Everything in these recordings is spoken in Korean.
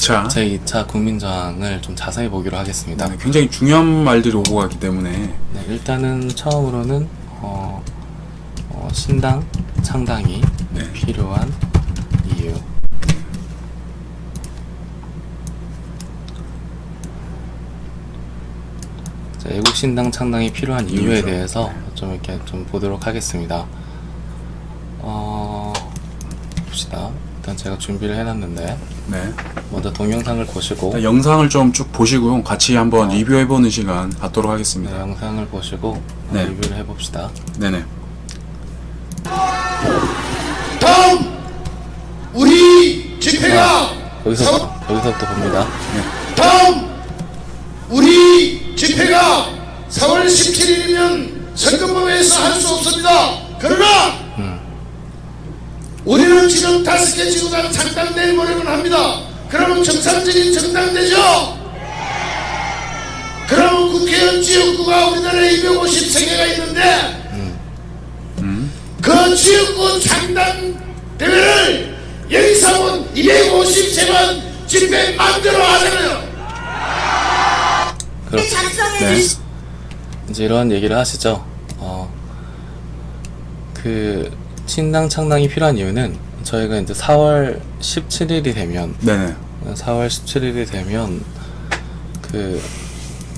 제2차 제2차 국민저항을 좀 자세히 보기로 하겠습니다. 네, 굉장히 중요한 말들이 오고 가기 때문에 네, 일단은 처음으로는 신당 창당이 네. 필요한 이유. 자, 애국신당 창당이 필요한 이유에 이유죠. 대해서 좀 이렇게 좀 보도록 하겠습니다. 봅시다. 일단 제가 준비를 해놨는데 네. 먼저 동영상을 보시고 일단 영상을 좀 쭉 보시고요. 같이 한번 리뷰해보는 시간 갖도록 하겠습니다. 네, 영상을 보시고 네. 리뷰를 해봅시다. 네네. 다음 우리 집회가 여기서부터 봅니다. 다음 우리 집회가 4월 17일이면 선거법에서 할 수 없습니다. 그러나 우리는 지금 5개 지구당 창당대를 보내곤 합니다. 그러면 정상적인 정당대죠. 그러면 국회의원 지역구가 우리나라에 250세개가 있는데 그 지역구 창당대회를 여기서 온 250세만 집회 만들어 하잖아요. 그렇죠. 네. 이제 이런 얘기를 하시죠. 그 신당 창당이 필요한 이유는 저희가 이제 4월 17일이 되면 네네. 4월 17일이 되면 그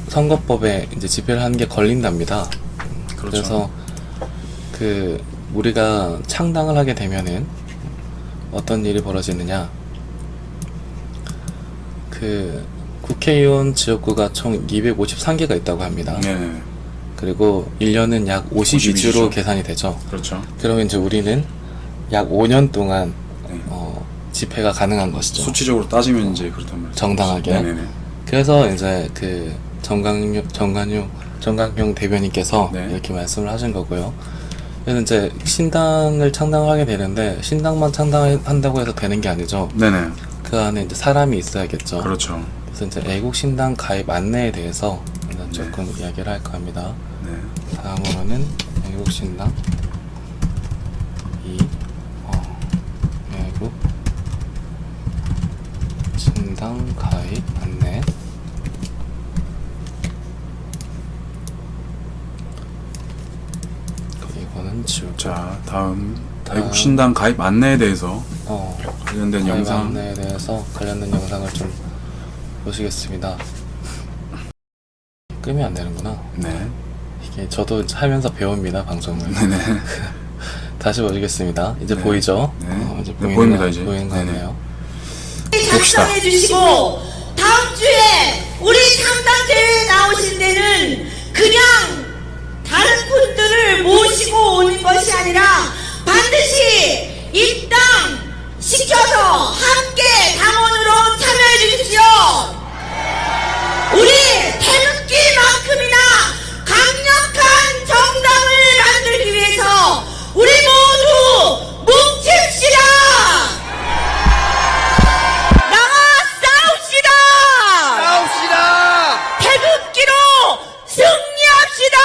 선거법에 이제 집회를 하는 게 걸린답니다. 그렇죠. 그래서 그 우리가 창당을 하게 되면은 어떤 일이 벌어지느냐, 그 국회의원 지역구가 총 253개가 있다고 합니다. 네네. 그리고 1년은 약 52주로 52주. 계산이 되죠. 그렇죠. 그러면 이제 우리는 약 5년 동안 네. 집회가 가능한 것이죠. 수치적으로 따지면 이제 그렇단 말이죠. 정당하게. 네네네. 그래서 이제 그 정강용 대변인께서 네. 이렇게 말씀을 하신 거고요. 그래서 이제 신당을 창당하게 되는데 신당만 창당한다고 해서 되는 게 아니죠. 네네. 그 안에 이제 사람이 있어야겠죠. 그렇죠. 그래서 이제 애국신당 가입 안내에 대해서 네. 조금 이야기를 할까 합니다. 네. 다음으로는 애국신당 애국신당 가입 안내. 이거는 지우고 자, 다음 애국신당 가입 안내에 대해서 관련된 가입 영상. 안내에 대해서 관련된 영상을 좀 보시겠습니다. 끄면 안 되는구나. 네. 이게 저도 하면서 배웁니다, 방송을. 네네. 다시 보시겠습니다. 이제 네. 보이죠? 네. 이제 네, 보입니다, 이제. 보이는 거 네네. 같네요. 봅시다. 작성해 주시고 다음 주에 우리 창당대회에 나오신 데는 그냥 다른 분들을 모시고 오는 것이 아니라 반드시 입당 시켜서 함께 당원으로 참여해 주십시오. 우리 태극기만큼이나 강력한 정당을 만들기 위해서 우리 모두 뭉칩시다. 나와 싸웁시다. 싸웁시다! 태극기로 승리합시다.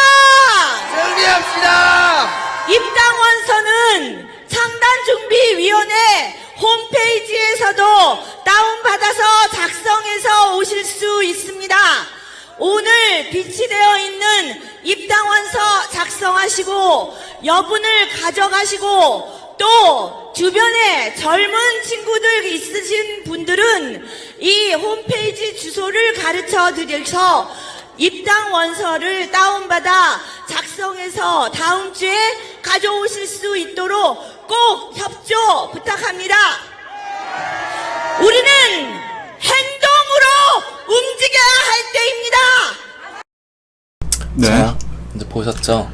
승리합시다! 입당 원서는 창단준비위원회 홈페이지에서도 다운받아서 작성해서 오실 수 있습니다. 오늘 비치되어 있는 입당 원서 작성하시고 여분을 가져가시고 또 주변에 젊은 친구들 있으신 분들은 이 홈페이지 주소를 가르쳐 드려서 입당 원서를 다운받아 작성해서 다음 주에 가져오실 수 있도록 꼭 협조 부탁합니다. 우리는 행동으로 움직여야 할 때입니다. 네. 자, 이제 보셨죠?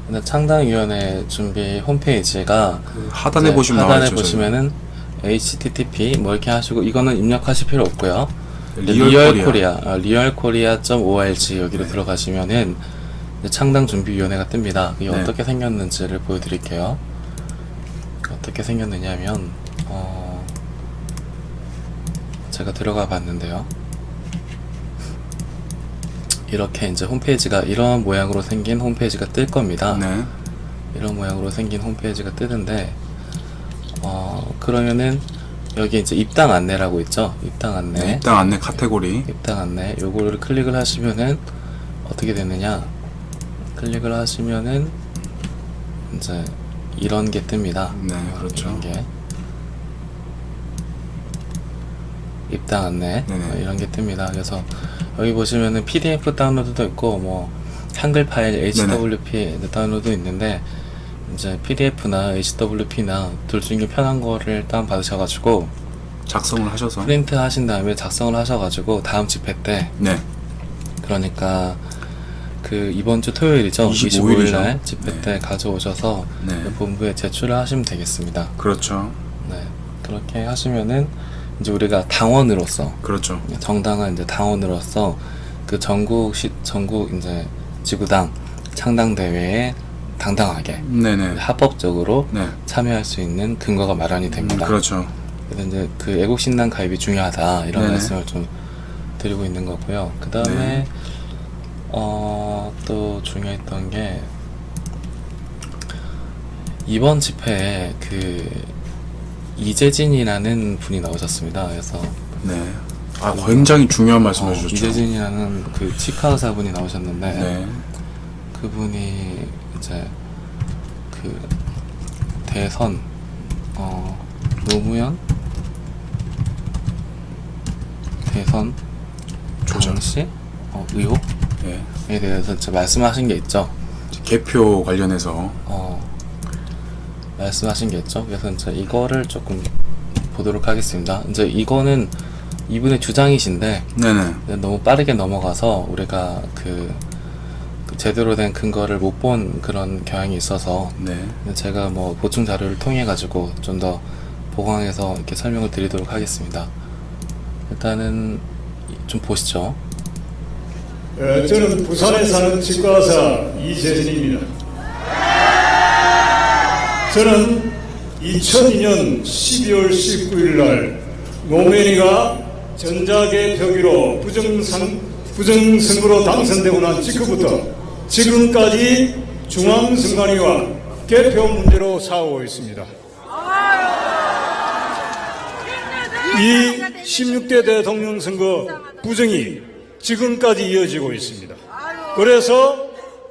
근데 창당위원회 준비 홈페이지가 하단에 이제 보시면 하단에 나와있죠, 보시면은 http 뭐 이렇게 하시고 이거는 입력하실 필요 없고요. 리얼코리아. 리얼코리아.org 여기로 들어가시면은 이제 창당준비위원회가 뜹니다. 이게 네. 어떻게 생겼는지를 보여드릴게요. 어떻게 생겼느냐면 제가 들어가 봤는데요. 이렇게 이제 홈페이지가 이런 모양으로 생긴 홈페이지가 뜰 겁니다. 네. 이런 모양으로 생긴 홈페이지가 뜨는데 그러면은 여기 이제 입당 안내라고 있죠. 입당 안내. 네, 입당 안내 카테고리. 입당 안내. 요거를 클릭을 하시면은 어떻게 되느냐? 클릭을 하시면은 이제 이런 게 뜹니다. 네, 그렇죠. 이런 게 입당 안내 네네. 이런 게 뜹니다. 그래서 여기 보시면은 PDF 다운로드도 있고 뭐 한글 파일 HWP 다운로드 있는데 이제 PDF나 HWP나 둘 중에 편한 거를 다운 받으셔가지고 작성을 하셔서. 프린트 하신 다음에 작성을 하셔가지고 다음 집회 때 네. 그러니까 그 이번 주 토요일이죠. 25일 25일 날 이죠. 집회 네. 때 가져오셔서 네. 본부에 제출을 하시면 되겠습니다. 그렇죠. 네, 그렇게 하시면은 이제 우리가 당원으로서 그렇죠. 정당한 이제 당원으로서 그 전국 이제 지구당 창당 대회에 당당하게 네네. 합법적으로 네. 참여할 수 있는 근거가 마련이 됩니다. 그렇죠. 그래서 이제 그 애국신당 가입이 중요하다 이런 네네. 말씀을 좀 드리고 있는 거고요. 그 다음에 네. 또 중요했던 게 이번 집회에 그 이재진이라는 분이 나오셨습니다. 그래서 네. 아, 굉장히 중요한 말씀 해주셨죠. 이재진이라는 그 치과 의사분이 나오셨는데 네. 그분이 이제 그 대선 노무현 대선 조작. 당시 의혹에 네. 대해서 이제 말씀하신 게 있죠. 개표 관련해서. 말씀하신 게 있죠. 그래서 이제 이거를 조금 보도록 하겠습니다. 이제 이거는 이분의 주장이신데 네네. 너무 빠르게 넘어가서 우리가 그 제대로 된 근거를 못 본 그런 경향이 있어서 네. 제가 뭐 보충 자료를 통해 가지고 좀 더 보강해서 이렇게 설명을 드리도록 하겠습니다. 일단은 좀 보시죠. 저는 부산에 사는 치과의사 이재진입니다. 저는 2002년 12월 19일 날 노무현이가 전자개표기로 부정선거로 당선되고 난 직후부터 지금까지 중앙선관위와 개표 문제로 싸우고 있습니다. 이 16대 대통령 선거 부정이 지금까지 이어지고 있습니다. 그래서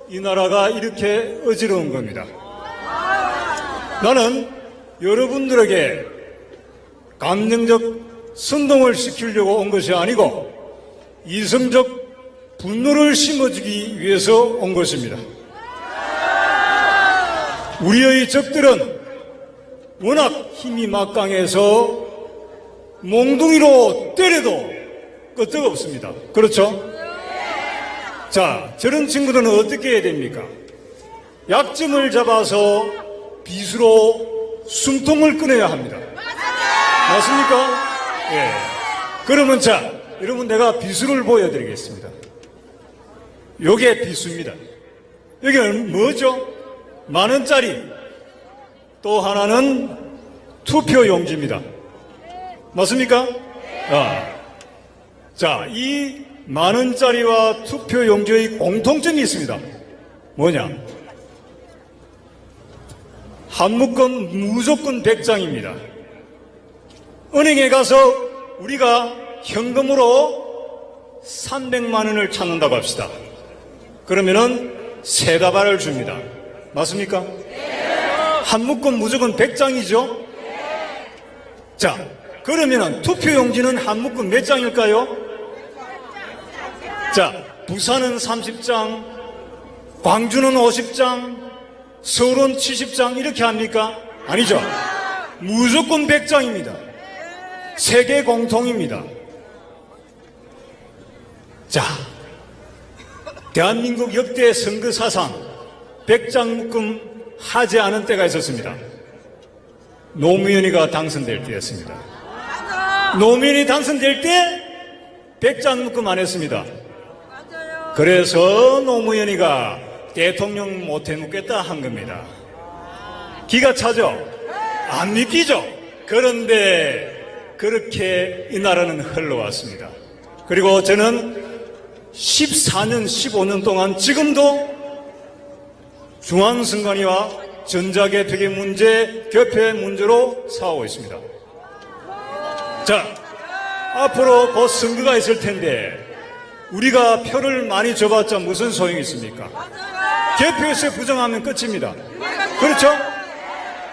이 나라가 이렇게 어지러운 겁니다. 나는 여러분들에게 감정적 선동을 시키려고 온 것이 아니고 이성적 분노를 심어주기 위해서 온 것입니다. 우리의 적들은 워낙 힘이 막강해서 몽둥이로 때려도 끄떡없습니다. 그렇죠? 자, 저런 친구들은 어떻게 해야 됩니까? 약점을 잡아서 빗으로 숨통을 끊어야 합니다. 맞습니까? 예. 그러면 자, 여러분 내가 비수를 보여드리겠습니다. 요게 비수입니다. 여기 뭐죠? 10,000원짜리. 또 하나는 투표용지입니다. 맞습니까? 자, 이 10,000원짜리와 투표용지의 공통점이 있습니다. 뭐냐? 한 묶음 무조건 100장입니다. 은행에 가서 우리가 현금으로 300만 원을 찾는다고 합시다. 그러면은 세 다발을 줍니다. 맞습니까? 한 묶음 무조건 100장이죠? 자, 그러면은 투표용지는 한 묶음 몇 장일까요? 자, 부산은 30장, 광주는 50장, 서울은 70장 이렇게 합니까? 아니죠. 무조건 100장입니다. 세계 공통입니다. 자, 대한민국 역대 선거 사상 100장 묶음 하지 않은 때가 있었습니다. 노무현이가 당선될 때였습니다. 노무현이 당선될 때 100장 묶음 안 했습니다. 그래서 노무현이가 대통령 못해 묻겠다 한 겁니다. 기가 차죠? 안 믿기죠? 그런데 그렇게 이 나라는 흘러왔습니다. 그리고 저는 14년, 15년 동안 지금도 중앙선관위와 전자개표기 문제, 개표의 문제로 싸우고 있습니다. 자, 앞으로 곧 선거가 있을 텐데 우리가 표를 많이 줘봤자 무슨 소용이 있습니까? 개표에서 부정하면 끝입니다. 그렇죠?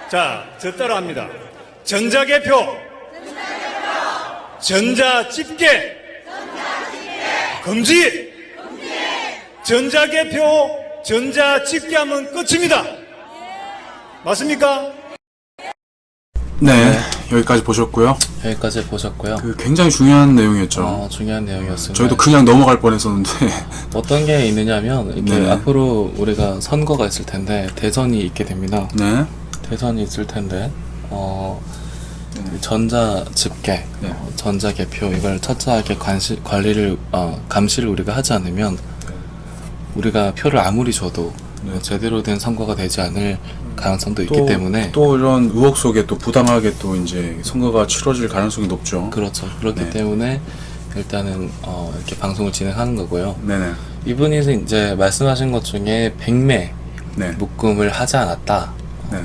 자, 저 따라합니다. 전자개표, 전자집계, 금지! 전자개표, 전자집계하면 끝입니다. 맞습니까? 네, 여기까지 보셨고요. 여기까지 보셨고요. 그 굉장히 중요한 내용이었죠. 중요한 내용이었습니다. 저희도 그냥 넘어갈 뻔했었는데 어떤 게 있느냐면 이렇게 네. 앞으로 우리가 선거가 있을 텐데 대선이 있게 됩니다. 네, 대선이 있을 텐데 전자 집계, 네. 전자 개표 이걸 철저하게 감시를 우리가 하지 않으면 우리가 표를 아무리 줘도 제대로 된 선거가 되지 않을 가능성도 있기 때문에 또 이런 의혹 속에 또 부당하게 또 이제 선거가 치러질 가능성이 높죠. 그렇죠. 그렇기 네. 때문에 일단은 이렇게 방송을 진행하는 거고요. 네네. 이분이 이제 말씀하신 것 중에 100매 네. 묶음을 하지 않았다. 네.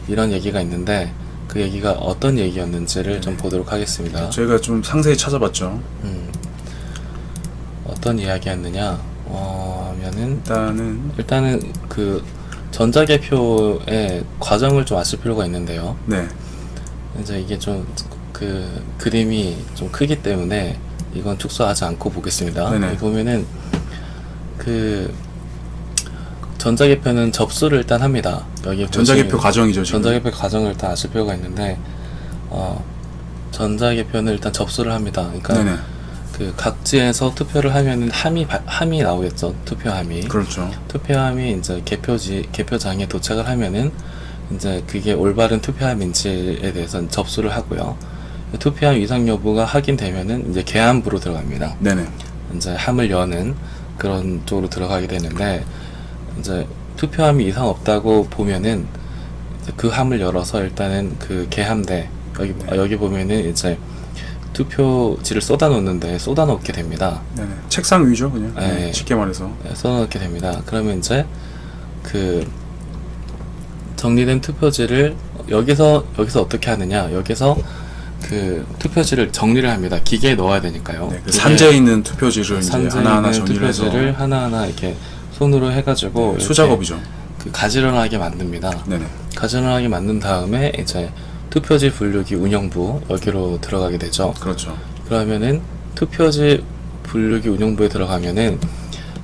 이런 얘기가 있는데 그 얘기가 어떤 얘기였는지를 좀 보도록 하겠습니다. 저희가 좀 상세히 찾아봤죠. 어떤 이야기였느냐 하면은 일단은 그 전자개표의 과정을 좀 아실 필요가 있는데요. 네. 이제 이게 좀 그 그림이 좀 크기 때문에 이건 축소하지 않고 보겠습니다. 네네. 여기 보면은 그 전자개표는 접수를 일단 합니다. 여기 전자개표 과정이죠. 지금. 전자개표 과정을 일단 아실 필요가 있는데 전자개표는 일단 접수를 합니다. 그러니까 네네. 그 각지에서 투표를 하면은 함이 나오겠죠. 투표함이. 그렇죠. 투표함이 이제 개표장에 도착을 하면은 이제 그게 올바른 투표함인지에 대해서 접수를 하고요. 투표함 이상 여부가 확인되면은 이제 개함부로 들어갑니다. 네네. 이제 함을 여는 그런 쪽으로 들어가게 되는데 이제 투표함이 이상 없다고 보면은 이제 그 함을 열어서 일단은 그 개함대 여기 보면은 이제 투표지를 쏟아놓게 됩니다. 네네. 책상 위죠, 그냥. 네. 쉽게 말해서. 쏟아놓게 됩니다. 그러면 이제 그 정리된 투표지를 여기서 어떻게 하느냐? 여기서 그 투표지를 정리를 합니다. 기계에 넣어야 되니까요. 네, 그 산재에 있는 투표지를 이제 산재에 하나하나 있는 정리를 해서 투표지를 하나하나 이렇게 손으로 해가지고 이렇게 수작업이죠. 그 가지런하게 만듭니다. 네네. 가지런하게 만든 다음에 이제 투표지 분류기 운영부 여기로 들어가게 되죠. 그렇죠. 그러면은 투표지 분류기 운영부에 들어가면은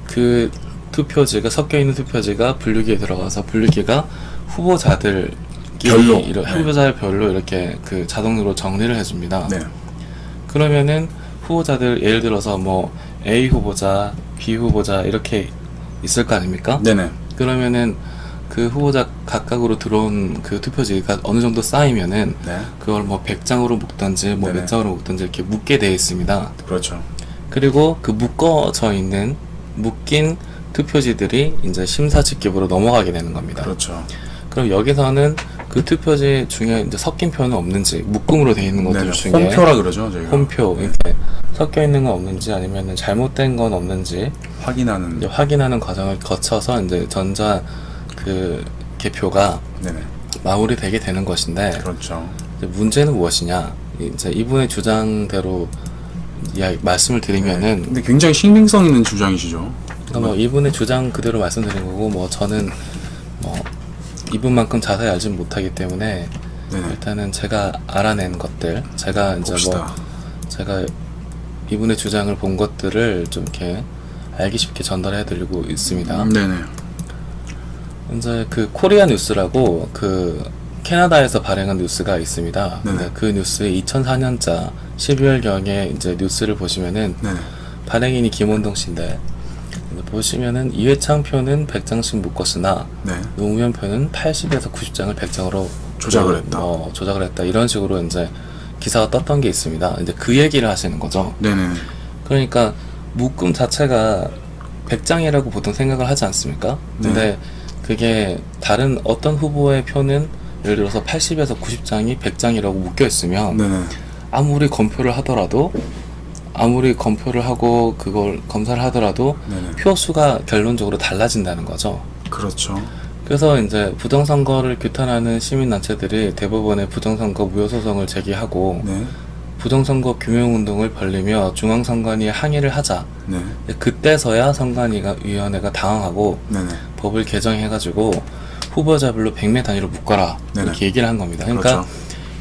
그 투표지가 섞여 있는 투표지가 분류기에 들어가서 분류기가 후보자들 별로. 후보자들 별로 이렇게 그 자동으로 정리를 해줍니다. 네. 그러면은 후보자들 예를 들어서 뭐 A 후보자, B 후보자 이렇게 있을 거 아닙니까? 네네. 그러면은 그 후보자 각각으로 들어온 그 투표지가 어느 정도 쌓이면은 네. 그걸 뭐 100장으로 묶든지 뭐 네네. 몇 장으로 묶든지 이렇게 묶게 되어 있습니다. 그렇죠. 그리고 그 묶인 투표지들이 이제 심사집계부로 넘어가게 되는 겁니다. 그렇죠. 그럼 여기서는 그 투표지 중에 이제 섞인 표는 없는지 묶음으로 되어 있는 것들 네네. 중에 홈표라 그러죠, 저희가. 홈표 이렇게 섞여 있는 건 없는지 아니면 잘못된 건 없는지 확인하는. 이제 확인하는 과정을 거쳐서 이제 전자 그 개표가 네네. 마무리되게 되는 것인데 그렇죠. 이제 문제는 무엇이냐? 이제 이분의 주장대로 말씀을 드리면은 근데 굉장히 신빙성 있는 주장이시죠. 그러니까 뭐 이분의 주장 그대로 말씀드린 거고 뭐 저는 뭐 이분만큼 자세히 알지는 못하기 때문에 네네. 일단은 제가 알아낸 것들 제가 이제 봅시다. 뭐 제가 이분의 주장을 본 것들을 좀 이렇게 알기 쉽게 전달해 드리고 있습니다. 네네. 이제 그 코리아 뉴스라고 그 캐나다에서 발행한 뉴스가 있습니다. 네네. 근데 그 뉴스의 2004년자 12월경에 이제 뉴스를 보시면은 네네. 발행인이 김원동 씨인데 보시면은 이회창 표는 100장씩 묶었으나 네. 노무현 표는 80에서 90장을 100장으로 조작을 했다. 조작을 했다. 이런 식으로 이제 기사가 떴던 게 있습니다. 이제 그 얘기를 하시는 거죠. 네네. 그러니까 묶음 자체가 100장이라고 보통 생각을 하지 않습니까? 근데 그게 다른 어떤 후보의 표는 예를 들어서 80에서 90장이 100장이라고 묶여 있으면 네네. 아무리 검표를 하더라도 아무리 검표를 하고 그걸 검사를 하더라도 네네. 표 수가 결론적으로 달라진다는 거죠. 그렇죠. 그래서 이제 부정선거를 규탄하는 시민단체들이 대법원에 부정선거 무효소송을 제기하고 네. 부정선거 규명운동을 벌리며 중앙선관위에 항의를 하자. 네. 그때서야 선관위원회가 당황하고 네네. 법을 개정해가지고 후보자별로 100매 단위로 묶어라 네네. 이렇게 얘기를 한 겁니다. 그러니까 그렇죠.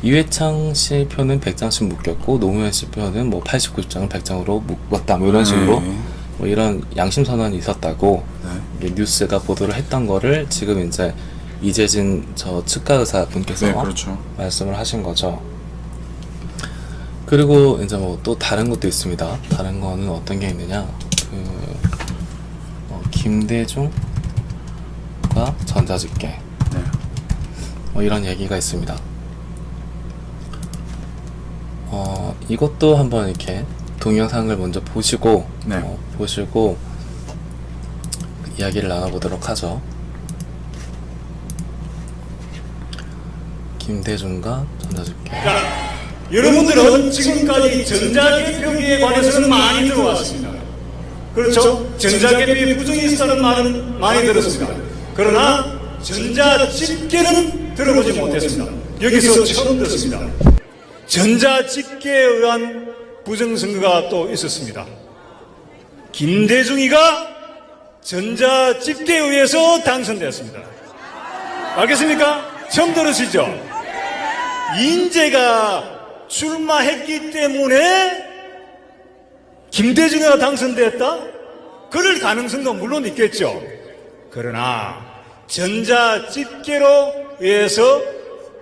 이회창 씨 표는 100장씩 묶였고 노무현 씨 표는 뭐 89장을 100장으로 묶었다 뭐 이런 식으로 네. 뭐 이런 양심 선언이 있었다고 네. 이게 뉴스가 보도를 했던 거를 지금 이제 이재진 저 측가 의사 분께서 네, 그렇죠. 말씀을 하신 거죠. 그리고 이제 뭐 또 다른 것도 있습니다. 다른 거는 어떤 게 있느냐? 김대중과 전자집계 네. 뭐 이런 얘기가 있습니다. 이것도 한번 이렇게 동영상을 먼저 보시고 네. 보시고 이야기를 나눠보도록 하죠. 김대중과 전자집계. 여러분들은 지금까지 전자개표기에 관해서는 많이 들어왔습니다. 그렇죠? 전자개표에 부정이 있다는 말은 많이 들었습니다. 그러나 전자집계는 들어보지 못했습니다. 여기서 처음 듣습니다. 전자집계에 의한 부정선거가 또 있었습니다. 김대중이가 전자집계에 의해서 당선되었습니다. 알겠습니까? 처음 들으시죠? 인재가 출마했기 때문에 김대중이가 당선됐다? 그럴 가능성도 물론 있겠죠. 그러나 전자집계로 의해서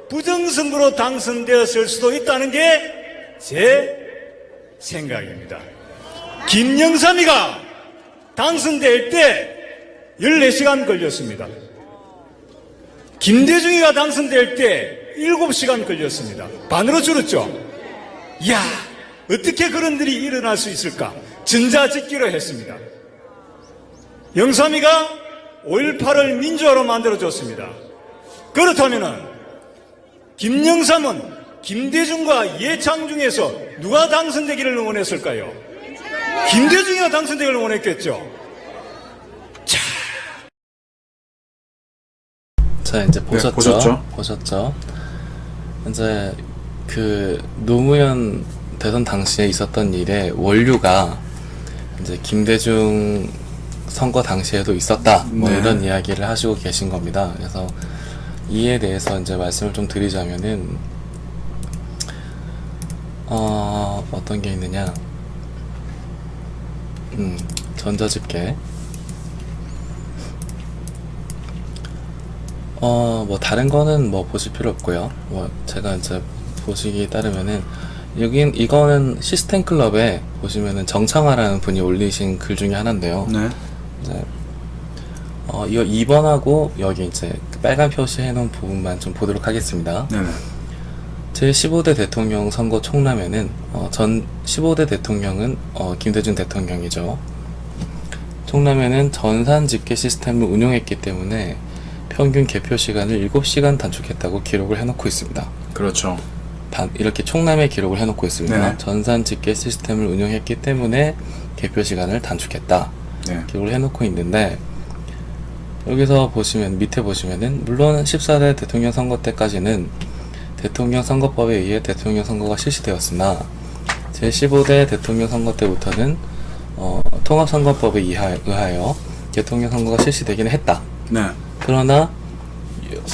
부정선거로 당선되었을 수도 있다는 게 제 생각입니다. 김영삼이가 당선될 때 14시간 걸렸습니다. 김대중이가 당선될 때 7시간 걸렸습니다. 반으로 줄었죠. 이야, 어떻게 그런 일이 일어날 수 있을까? 전자집계로 했습니다. 영삼이가 5.18을 민주화로 만들어줬습니다. 그렇다면은 김영삼은 김대중과 이해창 중에서 누가 당선되기를 원했을까요? 김대중이가 당선되기를 원했겠죠. 자, 이제 보셨죠? 보셨죠? 보셨죠? 이제 그 노무현 대선 당시에 있었던 일의 원류가 이제 김대중 선거 당시에도 있었다. 뭐 네. 이런 이야기를 하시고 계신 겁니다. 그래서 이에 대해서 이제 말씀을 좀 드리자면은 어떤 게 있느냐? 전자집계. 뭐 다른 거는 뭐 보실 필요 없고요. 뭐 제가 이제 보시기에 따르면은 이거는 시스템 클럽에 보시면은 정창화라는 분이 올리신 글 중에 하나인데요. 네. 이제 이거 2번하고 여기 이제 그 빨간 표시해 놓은 부분만 좀 보도록 하겠습니다. 네네. 제15대 대통령 선거 총람에는 전 15대 대통령은 김대중 대통령이죠. 총람에는 전산 집계 시스템을 운용했기 때문에 평균 개표 시간을 7시간 단축했다고 기록을 해놓고 있습니다. 그렇죠. 이렇게 총람의 기록을 해놓고 있습니다. 네네. 전산 집계 시스템을 운용했기 때문에 개표 시간을 단축했다. 네. 기록을 해놓고 있는데 여기서 보시면 밑에 보시면은 물론 14대 대통령 선거 때까지는 대통령 선거법에 의해 대통령 선거가 실시되었으나 제15대 대통령 선거 때부터는 통합선거법에 의하여 대통령 선거가 실시되기는 했다. 네. 그러나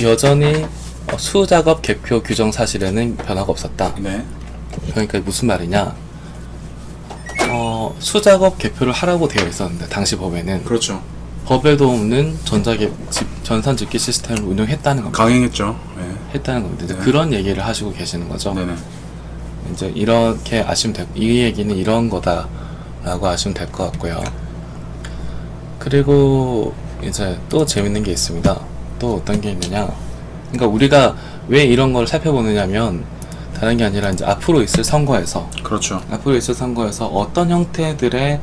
여전히 수작업 개표 규정 사실에는 변화가 없었다. 네. 그러니까 무슨 말이냐? 수작업 개표를 하라고 되어 있었는데 당시 법에는 그렇죠. 법에도 없는 전산 집계 시스템을 운영했다는 겁니다. 강행했죠. 네. 했다는 겁니다. 이제 네. 그런 얘기를 하시고 계시는 거죠. 네네. 이제 이렇게 아시면 이 얘기는 이런 거다라고 아시면 될 것 같고요. 그리고 이제 또 재밌는 게 있습니다. 또 어떤 게 있느냐? 그러니까 우리가 왜 이런 걸 살펴보느냐면 다른 게 아니라 이제 앞으로 있을 선거에서 그렇죠. 어떤 형태들의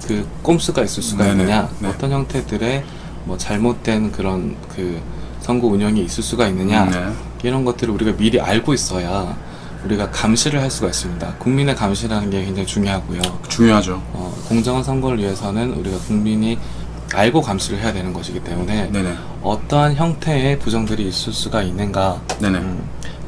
그 꼼수가 있을 수가 네네. 있느냐, 네. 어떤 형태들의 뭐 잘못된 그런 그 선거 운영이 있을 수가 있느냐, 네. 이런 것들을 우리가 미리 알고 있어야 우리가 감시를 할 수가 있습니다. 국민의 감시라는 게 굉장히 중요하고요. 중요하죠. 공정한 선거를 위해서는 우리가 국민이 알고 감시를 해야 되는 것이기 때문에 네네. 어떠한 형태의 부정들이 있을 수가 있는가, 네네.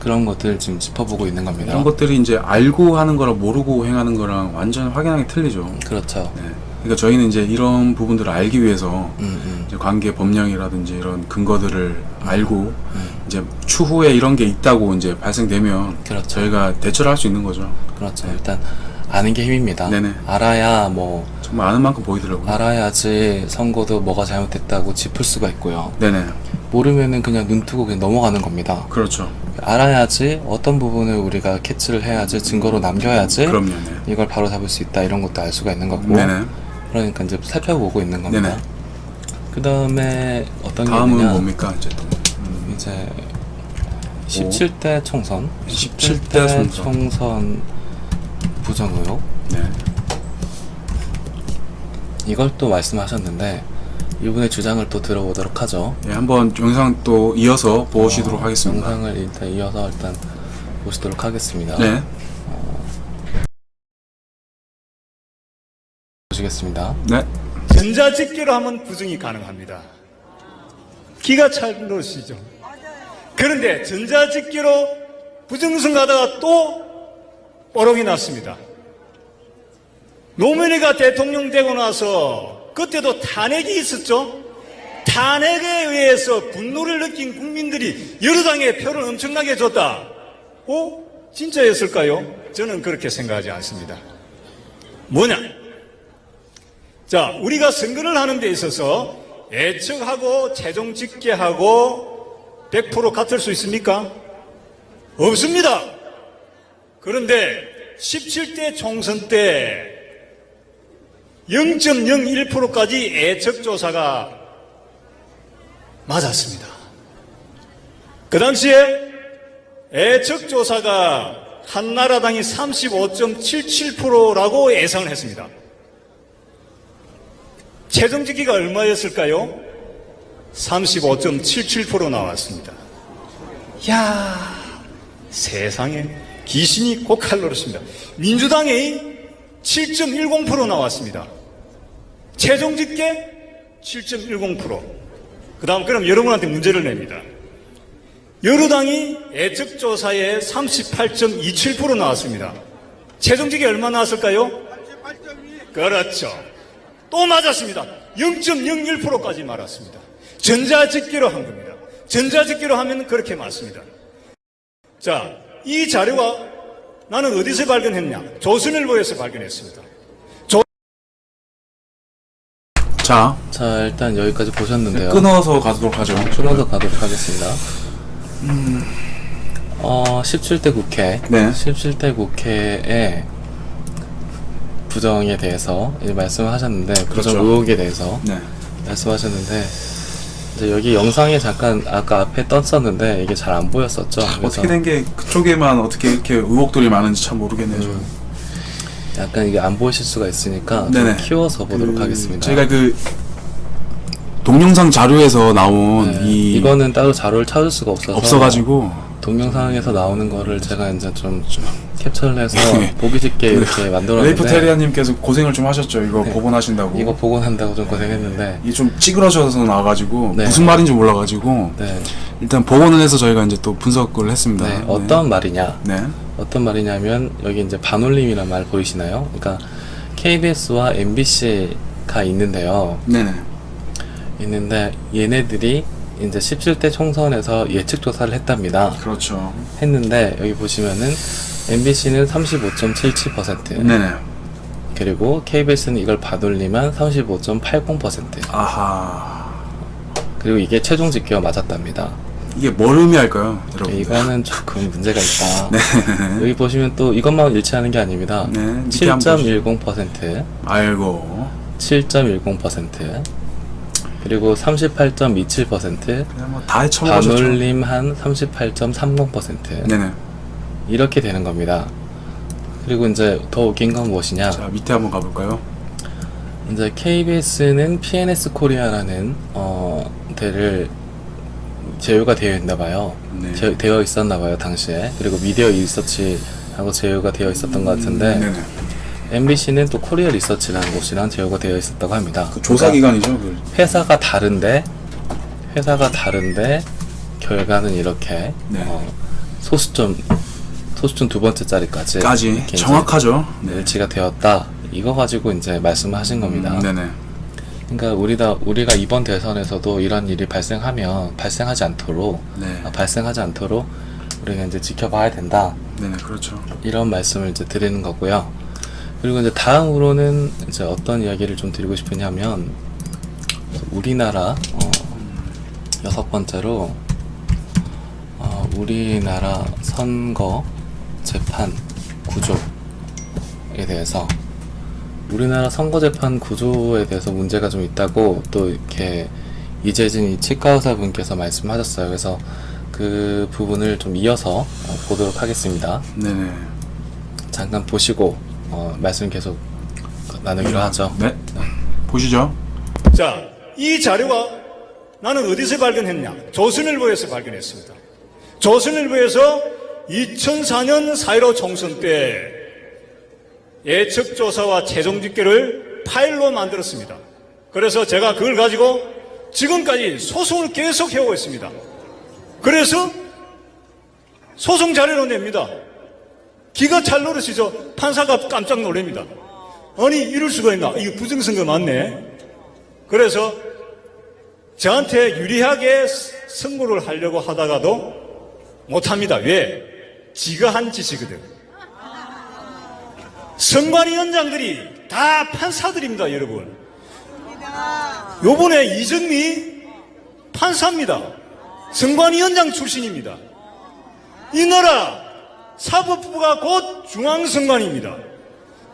그런 것들 지금 짚어보고 있는 겁니다. 이런 것들이 이제 알고 하는 거랑 모르고 행하는 거랑 완전 확연하게 틀리죠. 그렇죠. 네. 그러니까 저희는 이제 이런 부분들을 알기 위해서 이제 관계 법령이라든지 이런 근거들을 알고 이제 추후에 이런 게 있다고 이제 발생되면 그렇죠. 저희가 대처를 할 수 있는 거죠. 그렇죠. 일단 아는 게 힘입니다. 네네. 알아야 뭐 정말 아는 만큼 보이더라고요. 알아야지 선거도 뭐가 잘못됐다고 짚을 수가 있고요. 네네. 모르면은 그냥 눈 뜨고 그냥 넘어가는 겁니다. 그렇죠. 알아야지 어떤 부분을 우리가 캐치를 해야지 증거로 남겨야지 그럼요. 네. 이걸 바로 잡을 수 있다 이런 것도 알 수가 있는 거고. 네네. 그러니까 이제 살펴보고 있는 겁니다. 네네. 그 다음에 어떤 게 다음은 있느냐? 뭡니까 이제 또 이제 17대 총선, 17대 총선 부정 의혹 네. 이걸 또 말씀하셨는데 이분의 주장을 또 들어보도록 하죠. 예, 한번 영상 또 이어서 보시도록 하겠습니다. 영상을 일단 이어서 일단 보시도록 하겠습니다. 네. 보시겠습니다. 네. 전자집계로 하면 부정이 가능합니다. 기가 찰 것이죠. 그런데 전자집계로 부정선거하다가 또 뽀록이 났습니다. 노무현이가 대통령 되고 나서 그때도 탄핵이 있었죠. 탄핵에 의해서 분노를 느낀 국민들이 여러 당에 표를 엄청나게 줬다. 진짜였을까요? 저는 그렇게 생각하지 않습니다. 뭐냐? 자, 우리가 선거를 하는 데 있어서 예측하고 최종 집계하고 100% 같을 수 있습니까? 없습니다. 그런데 17대 총선 때 0.01%까지 예측조사가 맞았습니다. 그 당시에 예측조사가 한나라당이 35.77%라고 예상을 했습니다. 최종 집계가 얼마였을까요? 35.77% 나왔습니다. 야, 세상에 귀신이 고칼 노릇입니다. 민주당이 7.10% 나왔습니다. 최종 집계 7.10%. 그 다음 그럼 여러분한테 문제를 냅니다. 여러당이 예측조사에 38.27% 나왔습니다. 최종 집계 얼마 나왔을까요? 38.2%. 그렇죠. 또 맞았습니다. 0.01%까지 말았습니다. 전자집계로 한 겁니다. 전자집계로 하면 그렇게 맞습니다. 자, 이 자료가 나는 어디서 발견했냐? 조선일보에서 발견했습니다. 자, 일단 여기까지 보셨는데요. 끊어서 가도록 하죠. 끊어서 가도록 하겠습니다. 17대 국회, 네. 17대 국회의 부정에 대해서 이제 말씀을 하셨는데, 부정 그렇죠. 의혹에 대해서 네. 말씀하셨는데, 이제 여기 영상에 잠깐 아까 앞에 떴었는데 이게 잘 안 보였었죠. 그래서 어떻게 된 게 그쪽에만 어떻게 이렇게 의혹들이 많은지 참 모르겠네요. 저는. 약간 이게 안 보이실 수가 있으니까 좀 네네. 키워서 보도록 하겠습니다. 저희가 그 동영상 자료에서 나온 이거는 따로 자료를 찾을 수가 없어가지고 동영상에서 나오는 거를 제가 이제 좀 캡처를 해서 네. 보기 쉽게 이렇게 만들었는데, 레이프 테리아님께서 고생을 좀 하셨죠. 이거 네. 복원하신다고. 이거 복원한다고 좀 고생했는데, 이게 좀 찌그러져서 나와가지고 네. 무슨 말인지 몰라가지고 네, 일단 복원을 해서 저희가 이제 또 분석을 했습니다. 네, 어떤 말이냐? 네. 어떤 말이냐면 여기 이제 반올림이란 말 보이시나요? 그러니까 KBS와 MBC가 있는데요. 네네. 있는데 얘네들이 이제 17대 총선에서 예측 조사를 했답니다. 그렇죠. 했는데 여기 보시면은 MBC는 35.77%, 네네. 그리고 KBS는 이걸 반올리면 35.80%. 아하. 그리고 이게 최종 집계가 맞았답니다. 이게 뭘 의미할까요, 여러분? 이거는 조금 문제가 있다. 네. 여기 보시면 또 이것만 일치하는 게 아닙니다. 네, 밑에 한번 7.10%, 아이고. 7.10%, 그리고 38.27%, 그냥 뭐 다 해쳐먹으셨죠. 반올림 한 38.30%. 네네. 이렇게 되는 겁니다. 그리고 이제 더 웃긴 건 무엇이냐? 자, 밑에 한번 가볼까요? 이제 KBS는 PNS 코리아라는 데를 제휴가 되어 있나 봐요. 네. 되어 있었나 봐요, 당시에. 그리고 미디어 리서치하고 제휴가 되어 있었던 것 같은데, 네네. MBC는 또 코리아 리서치라는 곳이랑 제휴가 되어 있었다고 합니다. 그 조사 기관이죠. 그. 회사가 다른데 결과는 이렇게 네. 소수점 두 번째 자리까지 이렇게 이제 정확하죠. 네. 일치가 되었다. 이거 가지고 이제 말씀하신 겁니다. 네네. 그러니까 우리가 이번 대선에서도 이런 일이 발생하지 않도록 네. 우리가 이제 지켜봐야 된다. 네네, 그렇죠. 이런 말씀을 이제 드리는 거고요. 그리고 이제 다음으로는 이제 어떤 이야기를 좀 드리고 싶으냐면 우리나라 여섯 번째로 우리나라 선거 재판 구조에 대해서 우리나라 선거 재판 구조에 대해서 문제가 좀 있다고 또 이렇게 이재진 치과 의사 분께서 말씀하셨어요. 그래서 그 부분을 좀 이어서 보도록 하겠습니다. 네네. 잠깐 보시고 말씀 계속 나누기로 하죠. 네. 보시죠. 자, 이 자료가 나는 어디서 발견했냐? 조선일보에서 발견했습니다. 조선일보에서 2004년 4.15 총선 때 예측조사와 최종집계를 파일로 만들었습니다. 그래서 제가 그걸 가지고 지금까지 소송을 계속 해오고 있습니다. 그래서 소송 자료로 냅니다. 기가 찰 노릇이죠. 판사가 깜짝 놀랍니다. 아니 이럴 수가 있나? 이거 부정선거 맞네. 그래서 저한테 유리하게 선고를 하려고 하다가도 못합니다. 왜? 지가 한 짓이거든. 선관위원장들이 다 판사들입니다, 여러분. 요번에 이정미 판사입니다. 선관위원장 출신입니다. 이 나라 사법부가 곧 중앙선관위입니다.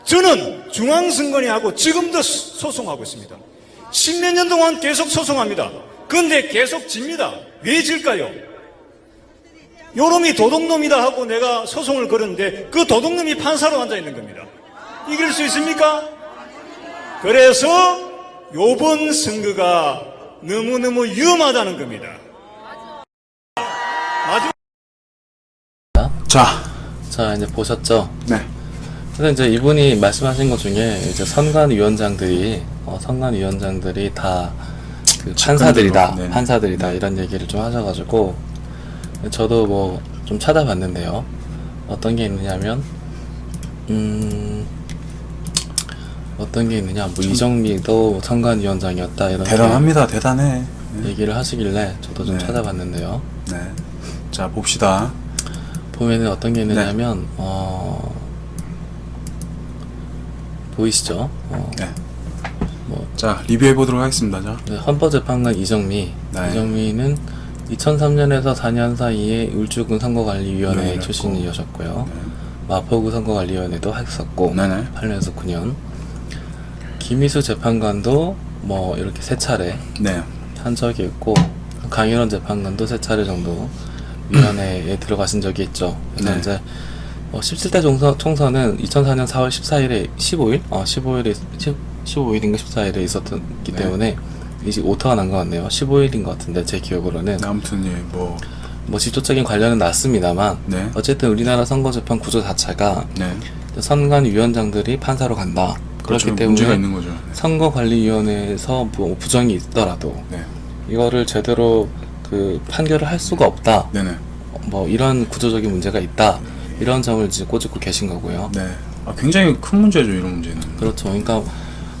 저는 중앙선관위하고 지금도 소송하고 있습니다. 10몇 년 동안 계속 소송합니다. 그런데 계속 집니다. 왜 질까요? 요놈이 도둑놈이다 하고 내가 소송을 걸었는데 그 도둑놈이 판사로 앉아있는 겁니다. 이길 수 있습니까? 그래서 요번 선거가 너무너무 위험하다는 겁니다. 마지막 자 이제 보셨죠? 네. 그래서 이제 이분이 말씀하신 것 중에 이제 선관위원장들이 다 그 네네. 판사들이다 이런 얘기를 좀 하셔가지고 저도 뭐 좀 찾아봤는데요. 어떤 게 있느냐면 뭐 이정미도 선관위원장이었다 이런 대단합니다. 대단해. 얘기를 하시길래 저도 좀 네. 찾아봤는데요. 네. 자, 봅시다. 보면은 어떤 게 있느냐면 보이시죠? 네. 뭐 자, 리뷰해 보도록 하겠습니다. 자. 헌법재판관 이정미는 2003년에서 4년 사이에 울주군 선거관리위원회 네, 출신이셨고요. 마포구 선거관리위원회도 했었고 네네. 8년에서 9년. 김희수 재판관도 뭐 이렇게 3차례 네. 한 적이 있고 강일원 재판관도 3차례 정도 위원회에 들어가신 적이 있죠. 그래서 네. 이제 17대 총선은 2004년 4월 14일에 15일인가 14일에 있었기 때문에 이제 오타가 난 것 같네요. 15일인 것 같은데 제 기억으로는 아무튼 예, 뭐 직접적인 관련은 났습니다만 네. 어쨌든 우리나라 선거재판 구조 자체가 네. 선관위원장들이 판사로 간다. 그렇죠. 그렇기 문제가 때문에 있는 거죠. 네. 선거관리위원회에서 뭐 부정이 있더라도 네. 이거를 제대로 그 판결을 할 수가 없다. 네네. 뭐 이런 구조적인 문제가 있다. 이런 점을 이제 꼬집고 계신 거고요. 네. 아, 굉장히 큰 문제죠, 이런 문제는. 그렇죠. 그러니까